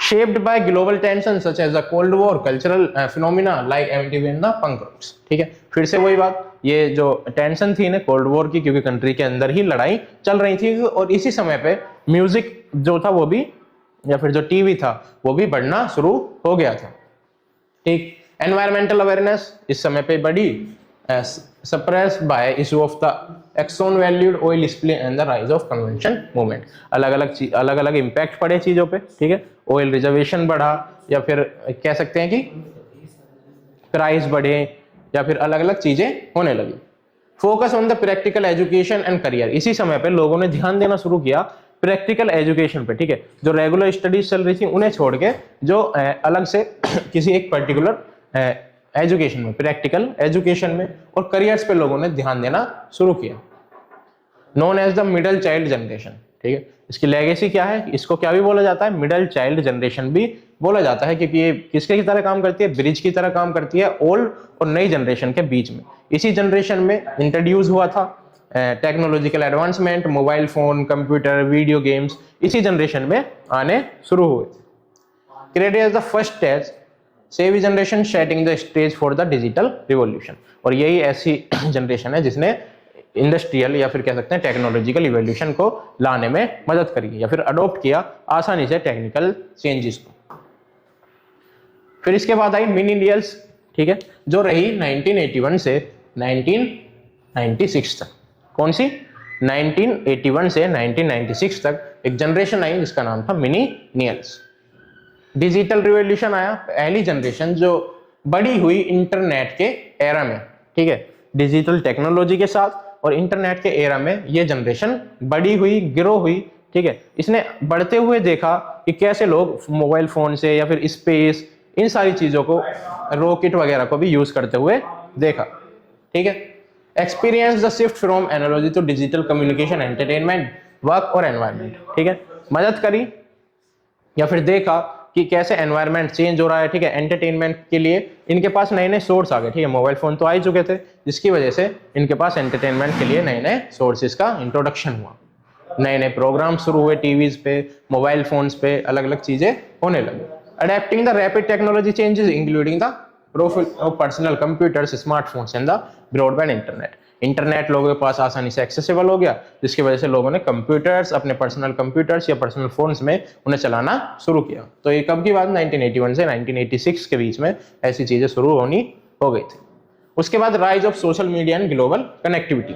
shaped by global tensions such as the Cold War, cultural phenomena like MTV and the punk rocks, ठीक है। फिर से वही बात, ये जो टेंशन थी ना कोल्ड वॉर की, क्योंकि कंट्री के अंदर ही लड़ाई चल रही थी, और इसी समय पे म्यूजिक जो था वो भी, या फिर जो टीवी था वो भी बढ़ना शुरू हो गया था, ठीक। एनवायरमेंटल अवेयरनेस इस समय पे बढ़ी, suppressed by issue of the Exxon valued oil display and the rise of convention movement. अलग अलग इंपैक्ट पड़े चीजों पे, ठीक है। ऑयल रिजर्वेशन बढ़ा, या फिर कह सकते हैं कि प्राइस बढ़े, या फिर अलग अलग चीजें होने लगी। Focus on the practical education and career. इसी समय पे लोगों ने ध्यान देना शुरू किया प्रैक्टिकल एजुकेशन पे, ठीक है। जो रेगुलर स्टडीज चल रही थी उन्हें छोड़ के जो अलग से किसी एक पर्टिकुलर एजुकेशन में, प्रैक्टिकल एजुकेशन में और करियर्स पे लोगों ने ध्यान देना शुरू किया। Known as the middle child generation, ठीक है। इसकी लेगेसी क्या है? इसको क्या भी बोला जाता है? मिडिल चाइल्ड जनरेशन भी बोला जाता है, क्योंकि ये किसके की तरह काम करती है? ब्रिज की तरह काम करती है ओल्ड और नई जनरेशन के बीच में। इसी जनरेशन में इंट्रोड्यूस हुआ था technological advancement, mobile phone, computer, video games, इसी जनरेशन में आने शुरू हुए। Credit as the first stage savvy generation setting the stage for the digital revolution. और यही ऐसी जनरेशन है जिसने इंडस्ट्रियल या फिर कह सकते हैं टेक्नोलॉजिकल इवोल्यूशन को लाने में मदद करी, या फिर अडॉप्ट किया आसानी से टेक्निकल चेंजेस को। फिर इसके बाद आई मिलेनियल्स, ठीक है, जो रही 1981 से 1996 तक। कौन सी? 1981 से 1996 तक एक जनरेशन आई जिसका नाम था मिनीनियल्स। डिजिटल रिवॉल्यूशन आया, पहली जनरेशन जो बड़ी हुई इंटरनेट के एरा में, ठीक है, डिजिटल टेक्नोलॉजी के साथ और इंटरनेट के एरा में ये जनरेशन बड़ी हुई, ग्रो हुई, ठीक है। इसने बढ़ते हुए देखा कि कैसे लोग मोबाइल फोन से या फिर स्पेस, इन सारी चीजों को, रॉकेट वगैरह को भी यूज करते हुए देखा, ठीक है। Experience the shift from analogy to digital communication, entertainment, work और एनवायरनमेंट, ठीक है। मदद करी या फिर देखा कि कैसे एनवायरनमेंट चेंज हो रहा है, ठीक है। एंटरटेनमेंट के लिए इनके पास नए नए सोर्स आ गए, ठीक है। मोबाइल फोन तो आ ही चुके थे, जिसकी वजह से इनके पास एंटरटेनमेंट के लिए नए नए सोर्सेज का इंट्रोडक्शन हुआ, नए नए प्रोग्राम शुरू हुए टीवीज पे, मोबाइल फोन्स पे, अलग अलग चीजें होने लगी। Adapting the rapid technology changes including the profile of personal computers, smartphones and the broadband internet. Internet लोगों के पास आसानी से एक्सेसिबल हो गया, जिसकी वजह से लोगों ने कंप्यूटर्स, अपने पर्सनल कंप्यूटर्स या पर्सनल फोन्स में उन्हें चलाना शुरू किया। तो ये कब की बात? 1981 से 1986 के बीच में ऐसी चीजें शुरू होनी हो गई थी। उसके बाद rise of social media and global connectivity.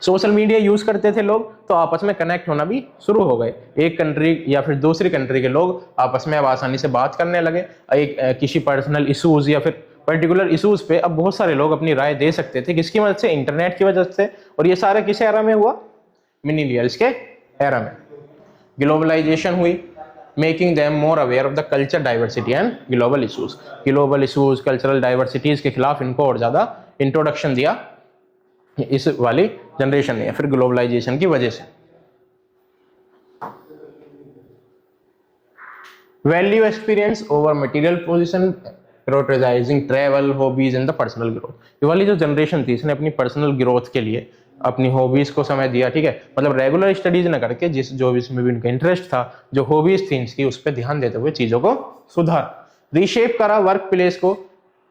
Social media use करते थे लोग तो आपस में कनेक्ट होना भी शुरू हो गए। एक कंट्री या फिर दूसरी कंट्री के लोग आपस में अब आसानी से बात करने लगे। किसी पर्सनल इशूज या फिर पर्टिकुलर इशूज पे अब बहुत सारे लोग अपनी राय दे सकते थे। किसकी मदद से? इंटरनेट की वजह से। और ये सारे किस एरा में हुआ? मिनीलियल्स के एरा में। ग्लोबलाइजेशन हुई, making them more aware of the culture diversity and global issues. Global issues, cultural diversities के खिलाफ इनको और ज्यादा इंट्रोडक्शन दिया इस वाली जनरेशन ने, या फिर ग्लोबलाइजेशन की वजह से। Value experience over material position, prioritising travel, hobbies and the personal growth. ये वाली जो जनरेशन थी, इसने अपनी पर्सनल ग्रोथ के लिए अपनी हॉबीज को समय दिया, ठीक है। मतलब रेगुलर स्टडीज न करके जो इसमें भी उनका इंटरेस्ट था, जो हॉबीज थी इनकी, उस पर ध्यान देते हुए चीजों को सुधार, रीशेप करा वर्क प्लेस को,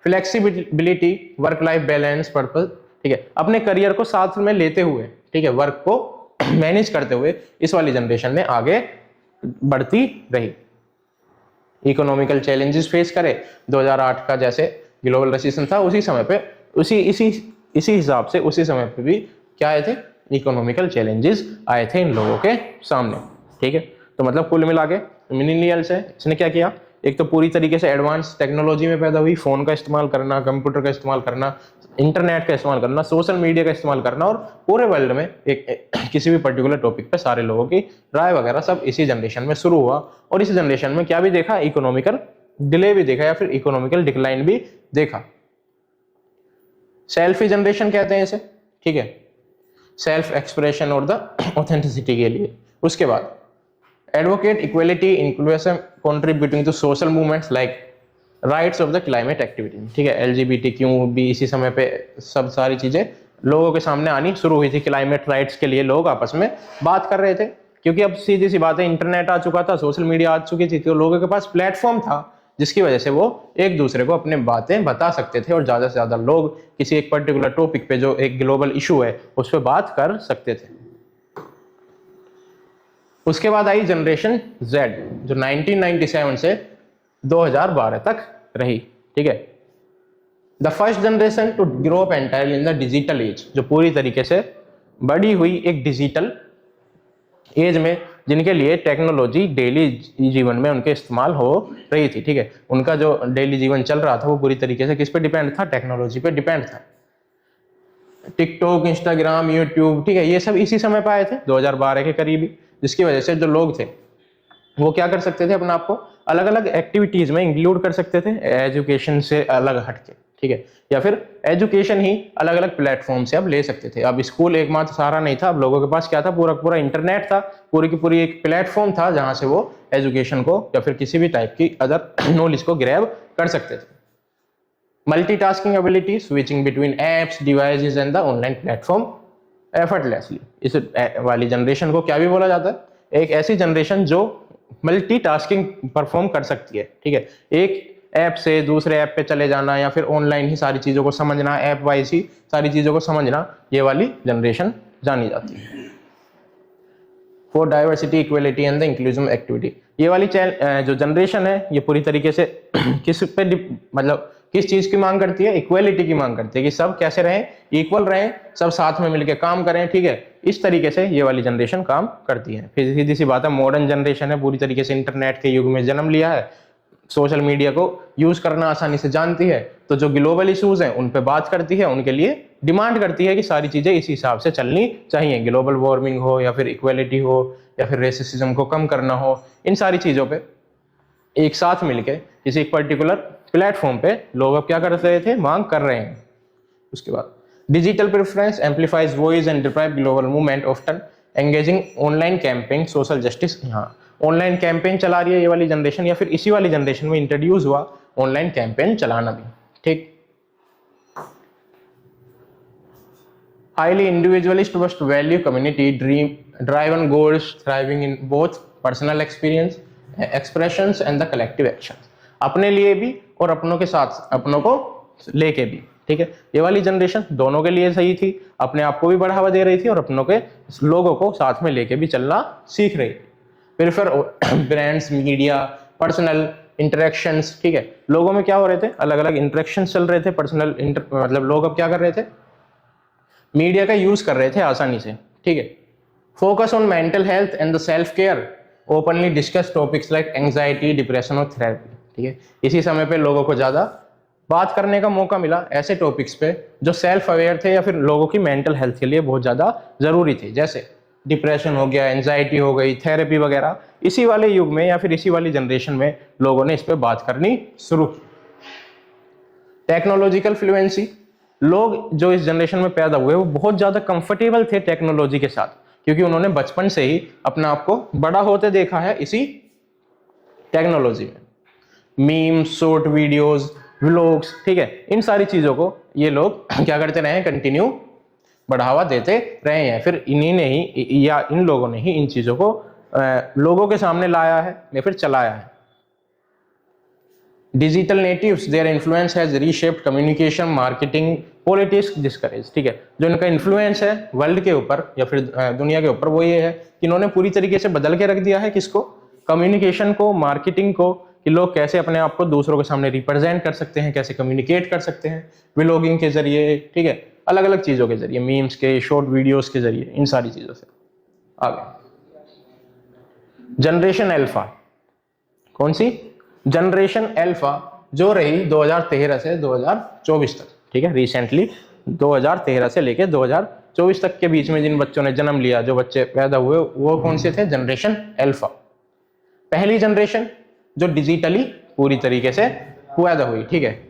flexibility, work life balance, purpose, ठीक है। अपने करियर को साथ में लेते हुए, ठीक है, वर्क को मैनेज करते हुए इस वाली जनरेशन ने आगे बढ़ती रही। इकोनॉमिकल चैलेंजेस फेस करे। 2008 का जैसे ग्लोबल रिसेशन था, उसी समय पे इसी हिसाब से उसी समय पे भी क्या आए थे? इकोनॉमिकल चैलेंजेस आए थे इन लोगों के सामने, ठीक है। तो मतलब कुल मिला के मिलेनियल्स है, इसने क्या किया? एक तो पूरी तरीके से एडवांस टेक्नोलॉजी में पैदा हुई, फोन का इस्तेमाल करना, कंप्यूटर का इस्तेमाल करना, इंटरनेट का इस्तेमाल करना, सोशल मीडिया का इस्तेमाल करना, और पूरे वर्ल्ड में एक किसी भी पर्टिकुलर टॉपिक पे सारे लोगों की राय वगैरह सब इसी जनरेशन में शुरू हुआ। और इस जनरेशन में क्या भी देखा? इकोनॉमिकल डिले भी देखा, या फिर इकोनॉमिकल डिक्लाइन भी देखा। सेल्फी जनरेशन कहते हैं इसे, ठीक है, सेल्फ एक्सप्रेशन और द ऑथेंटिसिटी के लिए। उसके बाद advocate equality, inclusive, contributing to social movements like rights of the climate activity, ठीक है। LGBTQ भी इसी समय पे सब सारी चीजें लोगों के सामने आनी शुरू हुई थी। क्लाइमेट राइट्स के लिए लोग आपस में बात कर रहे थे, क्योंकि अब सीधी सी बात है, इंटरनेट आ चुका था, सोशल मीडिया आ चुकी थी, तो लोगों के पास प्लेटफॉर्म था, जिसकी वजह से वो एक दूसरे को अपने बातें बता सकते थे, और ज्यादा से ज्यादा लोग किसी एक पर्टिकुलर टॉपिक पे जो एक ग्लोबल इशू है उस पर बात कर सकते थे। उसके बाद आई जनरेशन Z, जो 1997 से 2012 तक रही, ठीक है। The first generation to grow up entirely in the digital age, जो पूरी तरीके से बड़ी हुई एक डिजिटल एज में, जिनके लिए टेक्नोलॉजी डेली जीवन में उनके इस्तेमाल हो रही थी, ठीक है। उनका जो डेली जीवन चल रहा था वो पूरी तरीके से किस पे डिपेंड था? टेक्नोलॉजी पे डिपेंड था। टिकटॉक, इंस्टाग्राम, यूट्यूब, ठीक है, ये सब इसी समय पे आए थे 2012 के करीब ही, जिसकी वजह से जो लोग थे वो क्या कर सकते थे? अपने आप को अलग अलग एक्टिविटीज में इंक्लूड कर सकते थे, एजुकेशन से अलग हटके, ठीक है, या फिर एजुकेशन ही अलग अलग प्लेटफॉर्म से अब ले सकते थे। अब स्कूल एकमात्र सहारा नहीं था, अब लोगों के पास क्या था? पूरा पूरा इंटरनेट था, पूरी की पूरी एक प्लेटफॉर्म था जहां से वो एजुकेशन को या फिर किसी भी टाइप की अदर नॉलेज को ग्रैब कर सकते थे। Multitasking ability, switching between apps, devices and the online platform effortlessly. इस वाली जनरेशन को क्या भी बोला जाता है? एक ऐसी जनरेशन जो मल्टीटास्किंग परफॉर्म कर सकती है, ठीक है। एक ऐप से दूसरे ऐप पे चले जाना, या फिर ऑनलाइन ही सारी चीजों को समझना, ऐप वाइज ही सारी चीजों को समझना, ये वाली जनरेशन जानी जाती है। For diversity, equality and the inclusive activity, ये वाली जो जनरेशन है ये पूरी तरीके से किस पे मतलब किस चीज की मांग करती है? इक्वलिटी की मांग करती है कि सब कैसे रहें, इक्वल रहें, सब साथ में मिलकर काम करें, ठीक है। इस तरीके से ये वाली जनरेशन काम करती है। फिर सीधी सी बात है, मॉडर्न जनरेशन है, पूरी तरीके से इंटरनेट के युग में जन्म लिया है, सोशल मीडिया को यूज करना आसानी से जानती है, तो जो ग्लोबल इश्यूज हैं उन पे बात करती है, उनके लिए डिमांड करती है कि सारी चीजें इसी हिसाब से चलनी चाहिए, ग्लोबल वार्मिंग हो या फिर इक्वलिटी हो या फिर रेसिज्म को कम करना हो, इन सारी चीजों पे एक साथ मिलके किसी एक पर्टिकुलर प्लेटफॉर्म पे लोग अब क्या कर रहे थे, मांग कर रहे हैं। उसके बाद digital preference amplifies voice and drive global movement often engaging online campaign social justice. यहाँ ऑनलाइन कैंपेन चला रही है ये वाली जनरेशन, या फिर इसी वाली जनरेशन में इंट्रोड्यूस हुआ ऑनलाइन कैंपेन चलाना भी, ठीक। Highly individualist must value community driven goals, thriving in both personal expressions and the collective actions। अपने लिए भी और अपनों के साथ, अपनों को लेके भी, ठीक है। ये वाली जनरेशन दोनों के लिए सही थी, अपने आप को भी बढ़ावा दे रही थी और अपनों के लोगों को साथ में लेके भी चलना सीख रही थी। Prefer brands, media, personal interactions, ठीक है। लोगों में क्या हो रहे थे, अलग अलग इंटरेक्शंस चल रहे थे, पर्सनल मतलब लोग अब क्या कर रहे थे, मीडिया का यूज कर रहे थे आसानी से, ठीक है। Focus on mental health and the self care, openly discuss topics like anxiety, depression और थेरेपी, ठीक है। इसी समय पे लोगों को ज्यादा बात करने का मौका मिला ऐसे टॉपिक्स पे जो सेल्फ अवेयर थे या फिर लोगों की मेंटल हेल्थ के लिए बहुत ज्यादा जरूरी थे, जैसे डिप्रेशन हो गया, एंजाइटी हो गई, थेरेपी वगैरह। इसी वाले युग में या फिर इसी वाली जनरेशन में लोगों ने इस पे बात करनी शुरू की। टेक्नोलॉजिकल फ्लुएंसी, लोग जो इस जनरेशन में पैदा हुए वो बहुत ज्यादा कंफर्टेबल थे टेक्नोलॉजी के साथ, क्योंकि उन्होंने बचपन से ही अपने आप को बड़ा होते देखा है इसी टेक्नोलॉजी में। मीम्स, शॉर्ट वीडियोस, व्लॉग्स, ठीक है, इन सारी चीजों को ये लोग क्या करते रहे हैं, कंटिन्यू बढ़ावा देते रहे हैं। फिर इन्हीं ने ही या इन लोगों ने ही इन चीजों को लोगों के सामने लाया है या फिर चलाया है। Digital natives, their influence has reshaped communication, marketing, politics, discourage, ठीक है। जो इनका इन्फ्लुएंस है वर्ल्ड के ऊपर या फिर दुनिया के ऊपर, वो ये है कि इन्होंने पूरी तरीके से बदल के रख दिया है किसको, कम्युनिकेशन को, मार्केटिंग को, कि लोग कैसे अपने आप को दूसरों के सामने रिप्रेजेंट कर सकते हैं, कैसे कम्युनिकेट कर सकते हैं, व्लॉगिंग के जरिए, ठीक है, अलग अलग चीजों के जरिए, मीम्स के, शॉर्ट वीडियोस के जरिए, इन सारी चीजों से। आगे जनरेशन अल्फा, कौन सी? जनरेशन अल्फा, जो रही 2013 से 2024 तक, ठीक है। रिसेंटली 2013 से लेके 2024 तक के बीच में जिन बच्चों ने जन्म लिया, जो बच्चे पैदा हुए, वो कौन से थे? Generation alpha. पहली जनरेशन जो डिजिटली पूरी तरीके से पैदा हुई, ठीक है।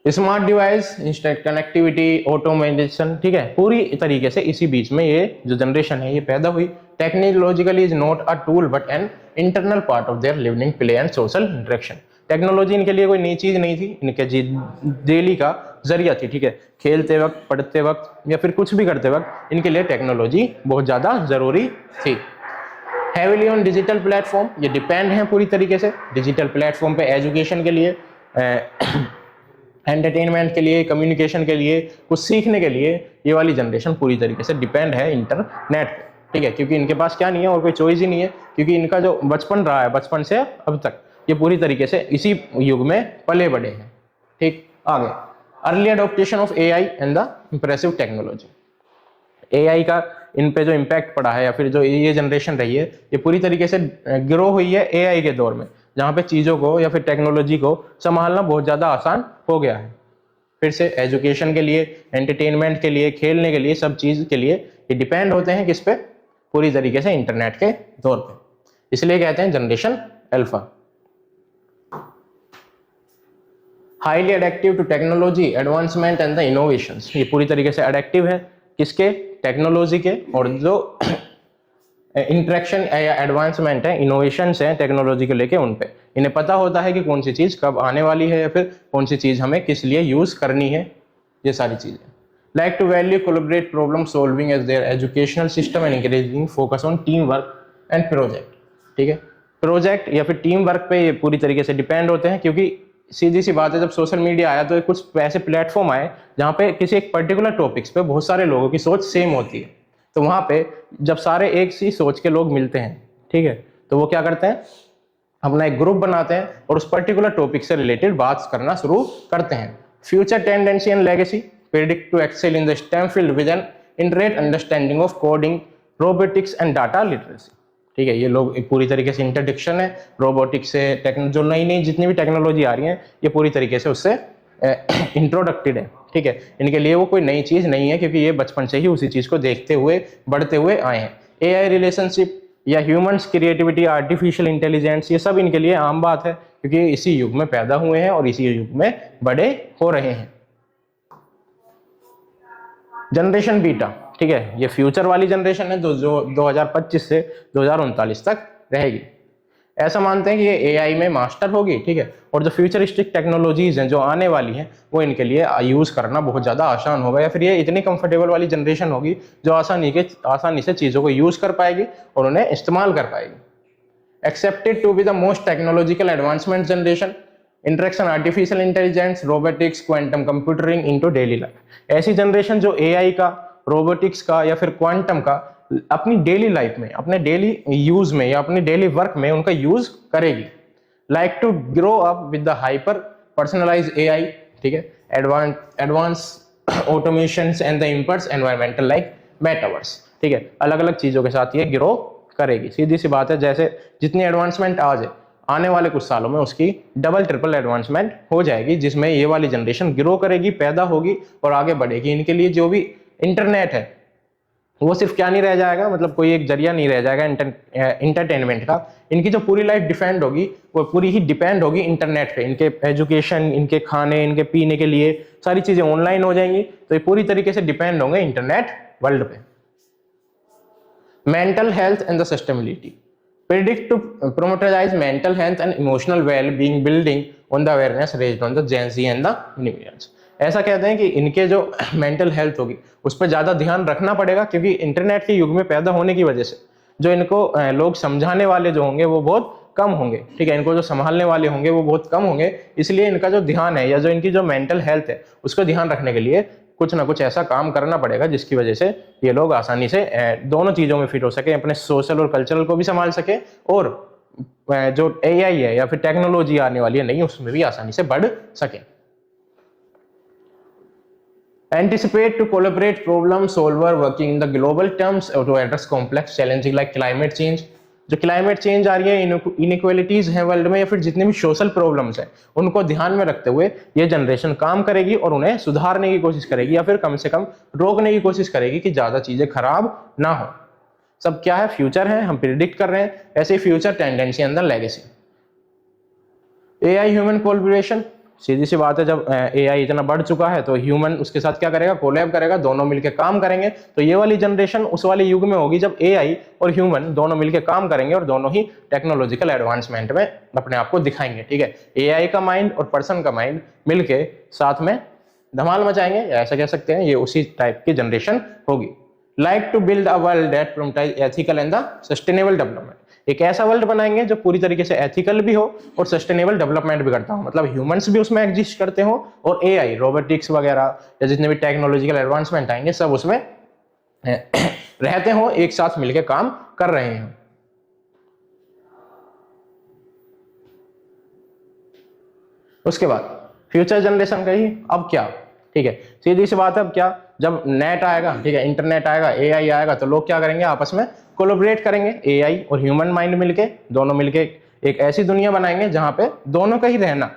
Smart device, instant connectivity, automation, ठीक है, पूरी तरीके से इसी बीच में ये जो जनरेशन है ये पैदा हुई। Technologically is not a tool but an internal part of their living, play and social interaction. Technology इनके लिए कोई नई चीज नहीं थी, इनके डेली का जरिया थी, ठीक है। खेलते वक्त, पढ़ते वक्त या फिर कुछ भी करते वक्त इनके लिए टेक्नोलॉजी बहुत ज्यादा जरूरी थी। हेवीली ऑन डिजिटल प्लेटफॉर्म, ये डिपेंड है पूरी तरीके से डिजिटल प्लेटफॉर्म पे, एजुकेशन के लिए, एंटरटेनमेंट के लिए, कम्युनिकेशन के लिए, कुछ सीखने के लिए ये वाली जनरेशन पूरी तरीके से डिपेंड है इंटरनेट पे, ठीक है। क्योंकि इनके पास क्या नहीं है और कोई चॉइस ही नहीं है, क्योंकि इनका जो बचपन रहा है, बचपन से अब तक ये पूरी तरीके से इसी युग में पले बड़े हैं, ठीक। आगे early adaptation of AI and the impressive technology. AI का इन पे जो इम्पैक्ट पड़ा है या फिर जो ये जनरेशन रही है, ये पूरी तरीके से ग्रो हुई है एआई के दौर में, जहाँ पे चीज़ों को या फिर टेक्नोलॉजी को संभालना बहुत ज़्यादा आसान हो गया है। फिर से एजुकेशन के लिए, एंटरटेनमेंट के लिए, खेलने के लिए, सब चीज़ के लिए ये डिपेंड होते हैं किस पे? पूरी तरीके से इंटरनेट के दौर पे, इसलिए कहते हैं generation alpha. Highly adaptive to technology, advancement and the innovations, ये पूरी तरीके से अडेक्टिव है किसके? टेक्नोलॉजी के, और जो इंटरेक्शन या एडवांसमेंट है, इनोवेशंस हैं टेक्नोलॉजी को लेके, उन पे इन्हें पता होता है कि कौन सी चीज़ कब आने वाली है या फिर कौन सी चीज़ हमें किस लिए यूज़ करनी है, ये सारी चीज़ें। Like to value collaborate problem solving as their educational system and encouraging focus on team work and project, ठीक है। प्रोजेक्ट या फिर टीम वर्क पे ये पूरी तरीके से डिपेंड होते हैं, क्योंकि सीधी सी बात है, जब सोशल मीडिया आया तो कुछ ऐसे प्लेटफॉर्म आए जहाँ पे किसी एक पर्टिकुलर टॉपिक्स पे बहुत सारे लोगों की सोच सेम होती है, तो वहाँ पे जब सारे एक सी सोच के लोग मिलते हैं, ठीक है, तो वो क्या करते हैं, अपना एक ग्रुप बनाते हैं और उस पर्टिकुलर टॉपिक से रिलेटेड बात करना शुरू करते हैं। Future tendency and legacy predict to excel in the STEM field with an intricate understanding of coding, robotics and data literacy। ठीक है, ये लोग एक पूरी तरीके से इंटरडिक्शन है रोबोटिक्स से, जो नई नई जितनी भी टेक्नोलॉजी आ रही है ये पूरी तरीके से उससे इंट्रोडक्टेड है। ठीक है, इनके लिए वो कोई नई चीज़ नहीं है क्योंकि ये बचपन से ही उसी चीज़ को देखते हुए बढ़ते हुए आए हैं। AI रिलेशनशिप या ह्यूमंस क्रिएटिविटी, आर्टिफिशियल इंटेलिजेंस, ये सब इनके लिए आम बात है क्योंकि इसी युग में पैदा हुए हैं और इसी युग में बड़े हो रहे हैं। जनरेशन बीटा, ठीक है, ये फ्यूचर वाली जनरेशन है जो 2025 से 2039 तक रहेगी। ऐसा मानते हैं कि ये AI में मास्टर होगी। ठीक है, और जो फ्यूचरिस्टिक टेक्नोलॉजीज हैं जो आने वाली हैं वो इनके लिए यूज़ करना बहुत ज़्यादा आसान होगा, या फिर ये इतनी कंफर्टेबल वाली जनरेशन होगी जो आसानी से चीज़ों को यूज़ कर पाएगी और उन्हें इस्तेमाल कर पाएगी। Accepted to be the most technological advancement generation, interaction artificial intelligence, robotics, quantum computing into daily life. ऐसी जनरेशन जो AI का, रोबोटिक्स का या फिर क्वांटम का अपनी डेली लाइफ में, अपने डेली यूज में या अपने डेली वर्क में उनका यूज करेगी। Like to grow up with the hyper personalize AI, ठीक है, advance automation and the immerse environmental like metaverse. ठीक है, अलग अलग चीजों के साथ ये ग्रो करेगी। सीधी सी बात है, जैसे जितनी एडवांसमेंट आज है आने वाले कुछ सालों में उसकी डबल ट्रिपल एडवांसमेंट हो जाएगी, जिसमें ये वाली जनरेशन ग्रो करेगी, पैदा होगी और आगे बढ़ेगी। इनके लिए जो भी इंटरनेट है वो सिर्फ क्या नहीं रह जाएगा, मतलब कोई एक जरिया नहीं रह जाएगा इंटरटेनमेंट का। इनकी जो पूरी लाइफ डिपेंड होगी वो पूरी ही डिपेंड होगी इंटरनेट पे। इनके एजुकेशन, इनके खाने, इनके पीने के लिए सारी चीजें ऑनलाइन हो जाएंगी, तो ये पूरी तरीके से डिपेंड होंगे इंटरनेट वर्ल्ड पे। Mental health and the sustainability, predict to promoterize mental health and emotional well-being, building on the awareness raised on the Gen Z and the millennials। ऐसा कहते हैं कि इनके जो मेंटल हेल्थ होगी उस पर ज़्यादा ध्यान रखना पड़ेगा, क्योंकि इंटरनेट के युग में पैदा होने की वजह से जो इनको लोग समझाने वाले जो होंगे वो बहुत कम होंगे। ठीक है, इनको जो संभालने वाले होंगे वो बहुत कम होंगे, इसलिए इनका जो ध्यान है या जो इनकी जो मेंटल हेल्थ है उसको ध्यान रखने के लिए कुछ ना कुछ ऐसा काम करना पड़ेगा जिसकी वजह से ये लोग आसानी से दोनों चीज़ों में फिट हो सके, अपने सोशल और कल्चरल को भी संभाल सके और जो AI है या फिर टेक्नोलॉजी आने वाली है नहीं उसमें भी आसानी से बढ़ सके। Anticipate to collaborate problem solver working in the global terms to address complex challenging like climate change. जो क्लाइमेट चेंज आ रही है, इनइक्वालिटीज हैं वर्ल्ड में या फिर जितने भी सोशल प्रॉब्लम्स हैं उनको ध्यान में रखते हुए ये जनरेशन काम करेगी और उन्हें सुधारने की कोशिश करेगी या फिर कम से कम रोकने की कोशिश करेगी कि ज़्यादा चीज़ें खराब ना हो। सब क्या है, फ्यूचर है, हम प्रिडिक्ट कर रहे हैं। ऐसे ही फ्यूचर टेंडेंसी अंदर लेगेसी। AI ह्यूमन कोलैबोरेशन, सीधी सी बात है, जब AI इतना बढ़ चुका है तो ह्यूमन उसके साथ क्या करेगा, कोलैब करेगा, दोनों मिलकर काम करेंगे। तो ये वाली जनरेशन उस वाले युग में होगी जब AI और ह्यूमन दोनों मिलकर काम करेंगे और दोनों ही टेक्नोलॉजिकल एडवांसमेंट में अपने आप को दिखाएंगे। ठीक है, AI का माइंड और पर्सन का माइंड मिलके साथ में धमाल मचाएंगे, या ऐसा कह सकते हैं ये उसी टाइप की जनरेशन होगी। Like to build a world that promotes ethical and the sustainable development. एक ऐसा वर्ल्ड बनाएंगे जो पूरी तरीके से एथिकल भी हो और सस्टेनेबल डेवलपमेंट भी करता हो, मतलब ह्यूमंस भी उसमें एग्जिस्ट करते हो और AI, रोबोटिक्स वगैरह या जितने भी टेक्नोलॉजिकल एडवांसमेंट आएंगे सब उसमें रहते हो, एक साथ मिलकर काम कर रहे हैं। उसके बाद फ्यूचर जनरेशन का ही अब क्या, ठीक है, सीधी सी बात है, अब क्या, जब नेट आएगा, ठीक है, इंटरनेट आएगा, AI आएगा, तो लोग क्या करेंगे, आपस में कोलैबोरेट करेंगे। AI और ह्यूमन माइंड मिलके दोनों मिलके एक ऐसी दुनिया बनाएंगे जहां पे दोनों का ही रहना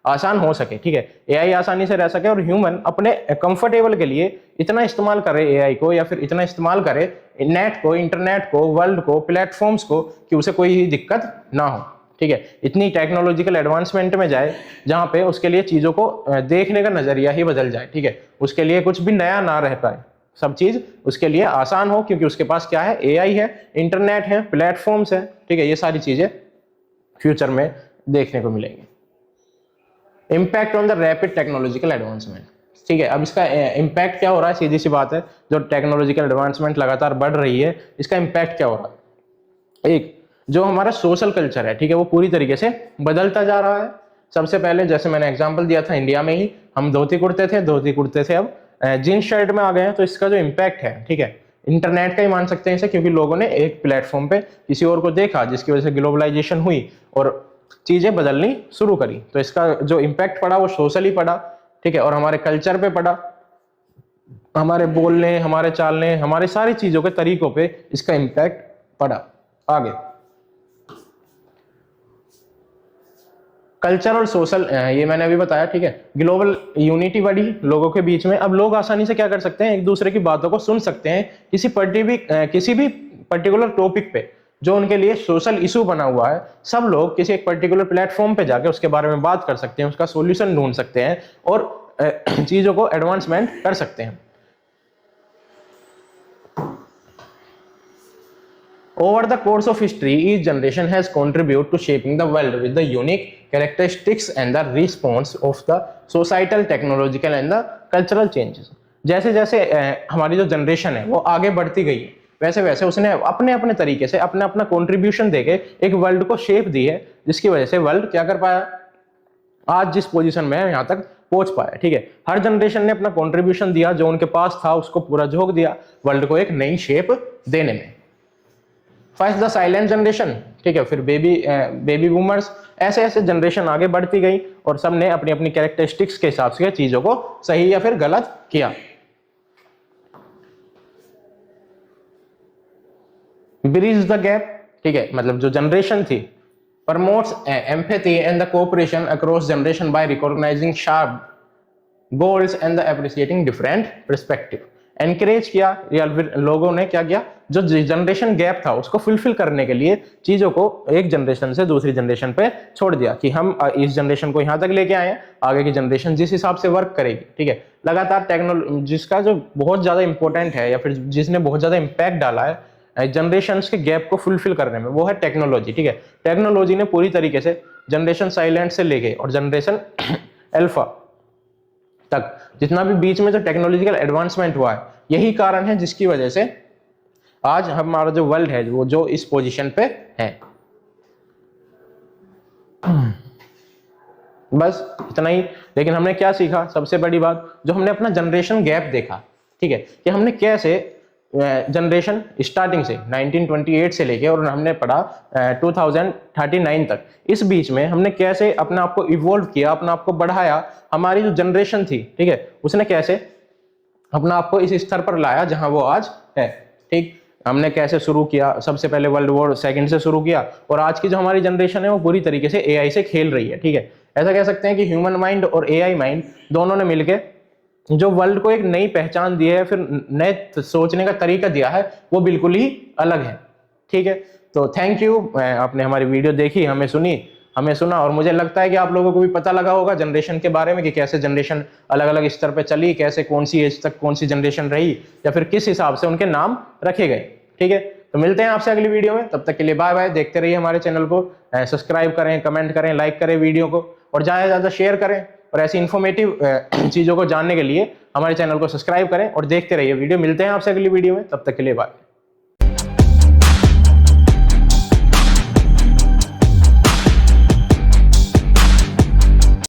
आसान हो सके। ठीक है, AI आसानी से रह सके और ह्यूमन अपने कंफर्टेबल के लिए इतना इस्तेमाल करे AI को या फिर इतना इस्तेमाल करे नेट को, इंटरनेट को, वर्ल्ड को, प्लेटफॉर्म्स को कि उसे कोई ही दिक्कत ना हो। ठीक है, इतनी टेक्नोलॉजिकल एडवांसमेंट में जाए जहां पे उसके लिए चीजों को देखने का नजरिया ही बदल जाए। ठीक है, उसके लिए कुछ भी नया ना रह पाए, सब चीज उसके लिए आसान हो, क्योंकि उसके पास क्या है, AI है, इंटरनेट है, प्लेटफॉर्म्स है। ठीक है, ये सारी चीजें फ्यूचर में देखने को मिलेंगी। Impact on the rapid technological advancement. ठीक है, अब इसका इम्पैक्ट क्या हो रहा है, सीधी सी बात है, जो टेक्नोलॉजिकल एडवांसमेंट लगातार बढ़ रही है इसका इम्पैक्ट क्या हो रहा है। एक जो हमारा सोशल कल्चर है, ठीक है, वो पूरी तरीके से बदलता जा रहा है। सबसे पहले जैसे मैंने एग्जांपल दिया था, इंडिया में ही हम धोती कुर्ते थे, अब जीन्स शर्ट में आ गए हैं। तो इसका जो इम्पैक्ट है, ठीक है, इंटरनेट का ही मान सकते हैं इसे, क्योंकि लोगों ने एक प्लेटफॉर्म पे किसी और को देखा जिसकी वजह से ग्लोबलाइजेशन हुई और चीजें बदलनी शुरू करी। तो इसका जो इम्पैक्ट पड़ा वो सोशली पड़ा, ठीक है, और हमारे कल्चर पे पड़ा, हमारे बोलने, हमारे चालने, हमारे सारी चीजों के तरीकों पे इसका इम्पैक्ट पड़ा। आगे कल्चर और सोशल, ये मैंने अभी बताया, ठीक है। ग्लोबल यूनिटी बढ़ी लोगों के बीच में। अब लोग आसानी से क्या कर सकते हैं, एक दूसरे की बातों को सुन सकते हैं, किसी भी पर्टिकुलर टॉपिक पे जो उनके लिए सोशल इशू बना हुआ है, सब लोग किसी एक पर्टिकुलर प्लेटफॉर्म पे जाके उसके बारे में बात कर सकते हैं, उसका सोल्यूशन ढूंढ सकते हैं और चीजों को एडवांसमेंट कर सकते हैं। Over the course of history, each generation has contributed to shaping the world with the unique characteristics and the response of the societal, technological and the cultural changes. जैसे जैसे हमारी जो जनरेशन है वो आगे बढ़ती गई है, वैसे वैसे उसने अपने अपने तरीके से अपना अपना कंट्रीब्यूशन देके एक वर्ल्ड को शेप दी है, जिसकी वजह से वर्ल्ड क्या कर पाया, आज जिस पोजीशन में है यहाँ तक पहुंच पाया, ठीक है। हर जनरेशन ने अपना कंट्रीब्यूशन दिया, जो उनके पास था उसको पूरा झोंक दिया वर्ल्ड को एक नई शेप देने में। फर्स्ट द साइलेंट जनरेशन, ठीक है, फिर बेबी बूमर्स, ऐसे ऐसे जनरेशन आगे बढ़ती गई और सबने अपनी अपनी कैरेक्टरिस्टिक्स के हिसाब से चीजों को सही या फिर गलत किया। ब्रिज द गैप, ठीक है, मतलब जो जनरेशन थी, promotes empathy and the cooperation across generation by recognising sharp goals and the appreciating different perspective. Encourage किया या फिर लोगों ने क्या किया, जो जनरेशन गैप था उसको फुलफिल करने के लिए चीजों को एक जनरेशन से दूसरी जनरेशन पे छोड़ दिया कि हम इस जनरेशन को यहाँ तक लेके आए हैं, आगे की जनरेशन जिस हिसाब से वर्क करेगी, ठीक है। लगातार टेक्नोलॉजी, जिसका जो बहुत ज्यादा इंपॉर्टेंट है या फिर जिसने बहुत ज्यादा इंपैक्ट डाला है जनरेशन के गैप को फुलफिल करने में, वो है टेक्नोलॉजी, ठीक है। टेक्नोलॉजी ने पूरी तरीके से जनरेशन साइलेंट से लेके और जनरेशन अल्फा तक जितना भी बीच में जो टेक्नोलॉजिकल एडवांसमेंट हुआ है, यही कारण है जिसकी वजह से आज हमारा जो वर्ल्ड है वो जो इस पोजीशन पे है। बस इतना ही। लेकिन हमने क्या सीखा, सबसे बड़ी बात जो हमने अपना जनरेशन गैप देखा, ठीक है, कि हमने कैसे जनरेशन स्टार्टिंग से 1928 से लेके और हमने पढ़ा 2039 तक, इस बीच में हमने कैसे अपने आप को इवॉल्व किया, अपने आप को बढ़ाया। हमारी जो जनरेशन थी, ठीक है, उसने कैसे अपना आप को इस स्तर पर लाया जहां वो आज है, ठीक। हमने कैसे शुरू किया, सबसे पहले वर्ल्ड वॉर सेकंड से शुरू किया और आज की जो हमारी जनरेशन है वो पूरी तरीके से एआई से खेल रही है, ठीक है। ऐसा कह सकते हैं कि ह्यूमन माइंड और एआई माइंड दोनों ने मिलकर जो वर्ल्ड को एक नई पहचान दी है, फिर नए सोचने का तरीका दिया है, वो बिल्कुल ही अलग है, ठीक है। तो थैंक यू, आपने हमारी वीडियो देखी, हमें सुना और मुझे लगता है कि आप लोगों को भी पता लगा होगा जनरेशन के बारे में कि कैसे जनरेशन अलग अलग स्तर पे चली, कैसे कौन सी एज तक कौन सी जनरेशन रही या फिर किस हिसाब से उनके नाम रखे गए, ठीक है। तो मिलते हैं आपसे अगली वीडियो में, तब तक के लिए बाय बाय। देखते रहिए हमारे चैनल को, सब्सक्राइब करें, कमेंट करें, लाइक करें वीडियो को और ज़्यादा से ज़्यादा शेयर करें और ऐसी इन्फॉर्मेटिव चीज़ों को जानने के लिए हमारे चैनल को सब्सक्राइब करें और देखते रहिए वीडियो। मिलते हैं आपसे अगली वीडियो में, तब तक के लिए बाय।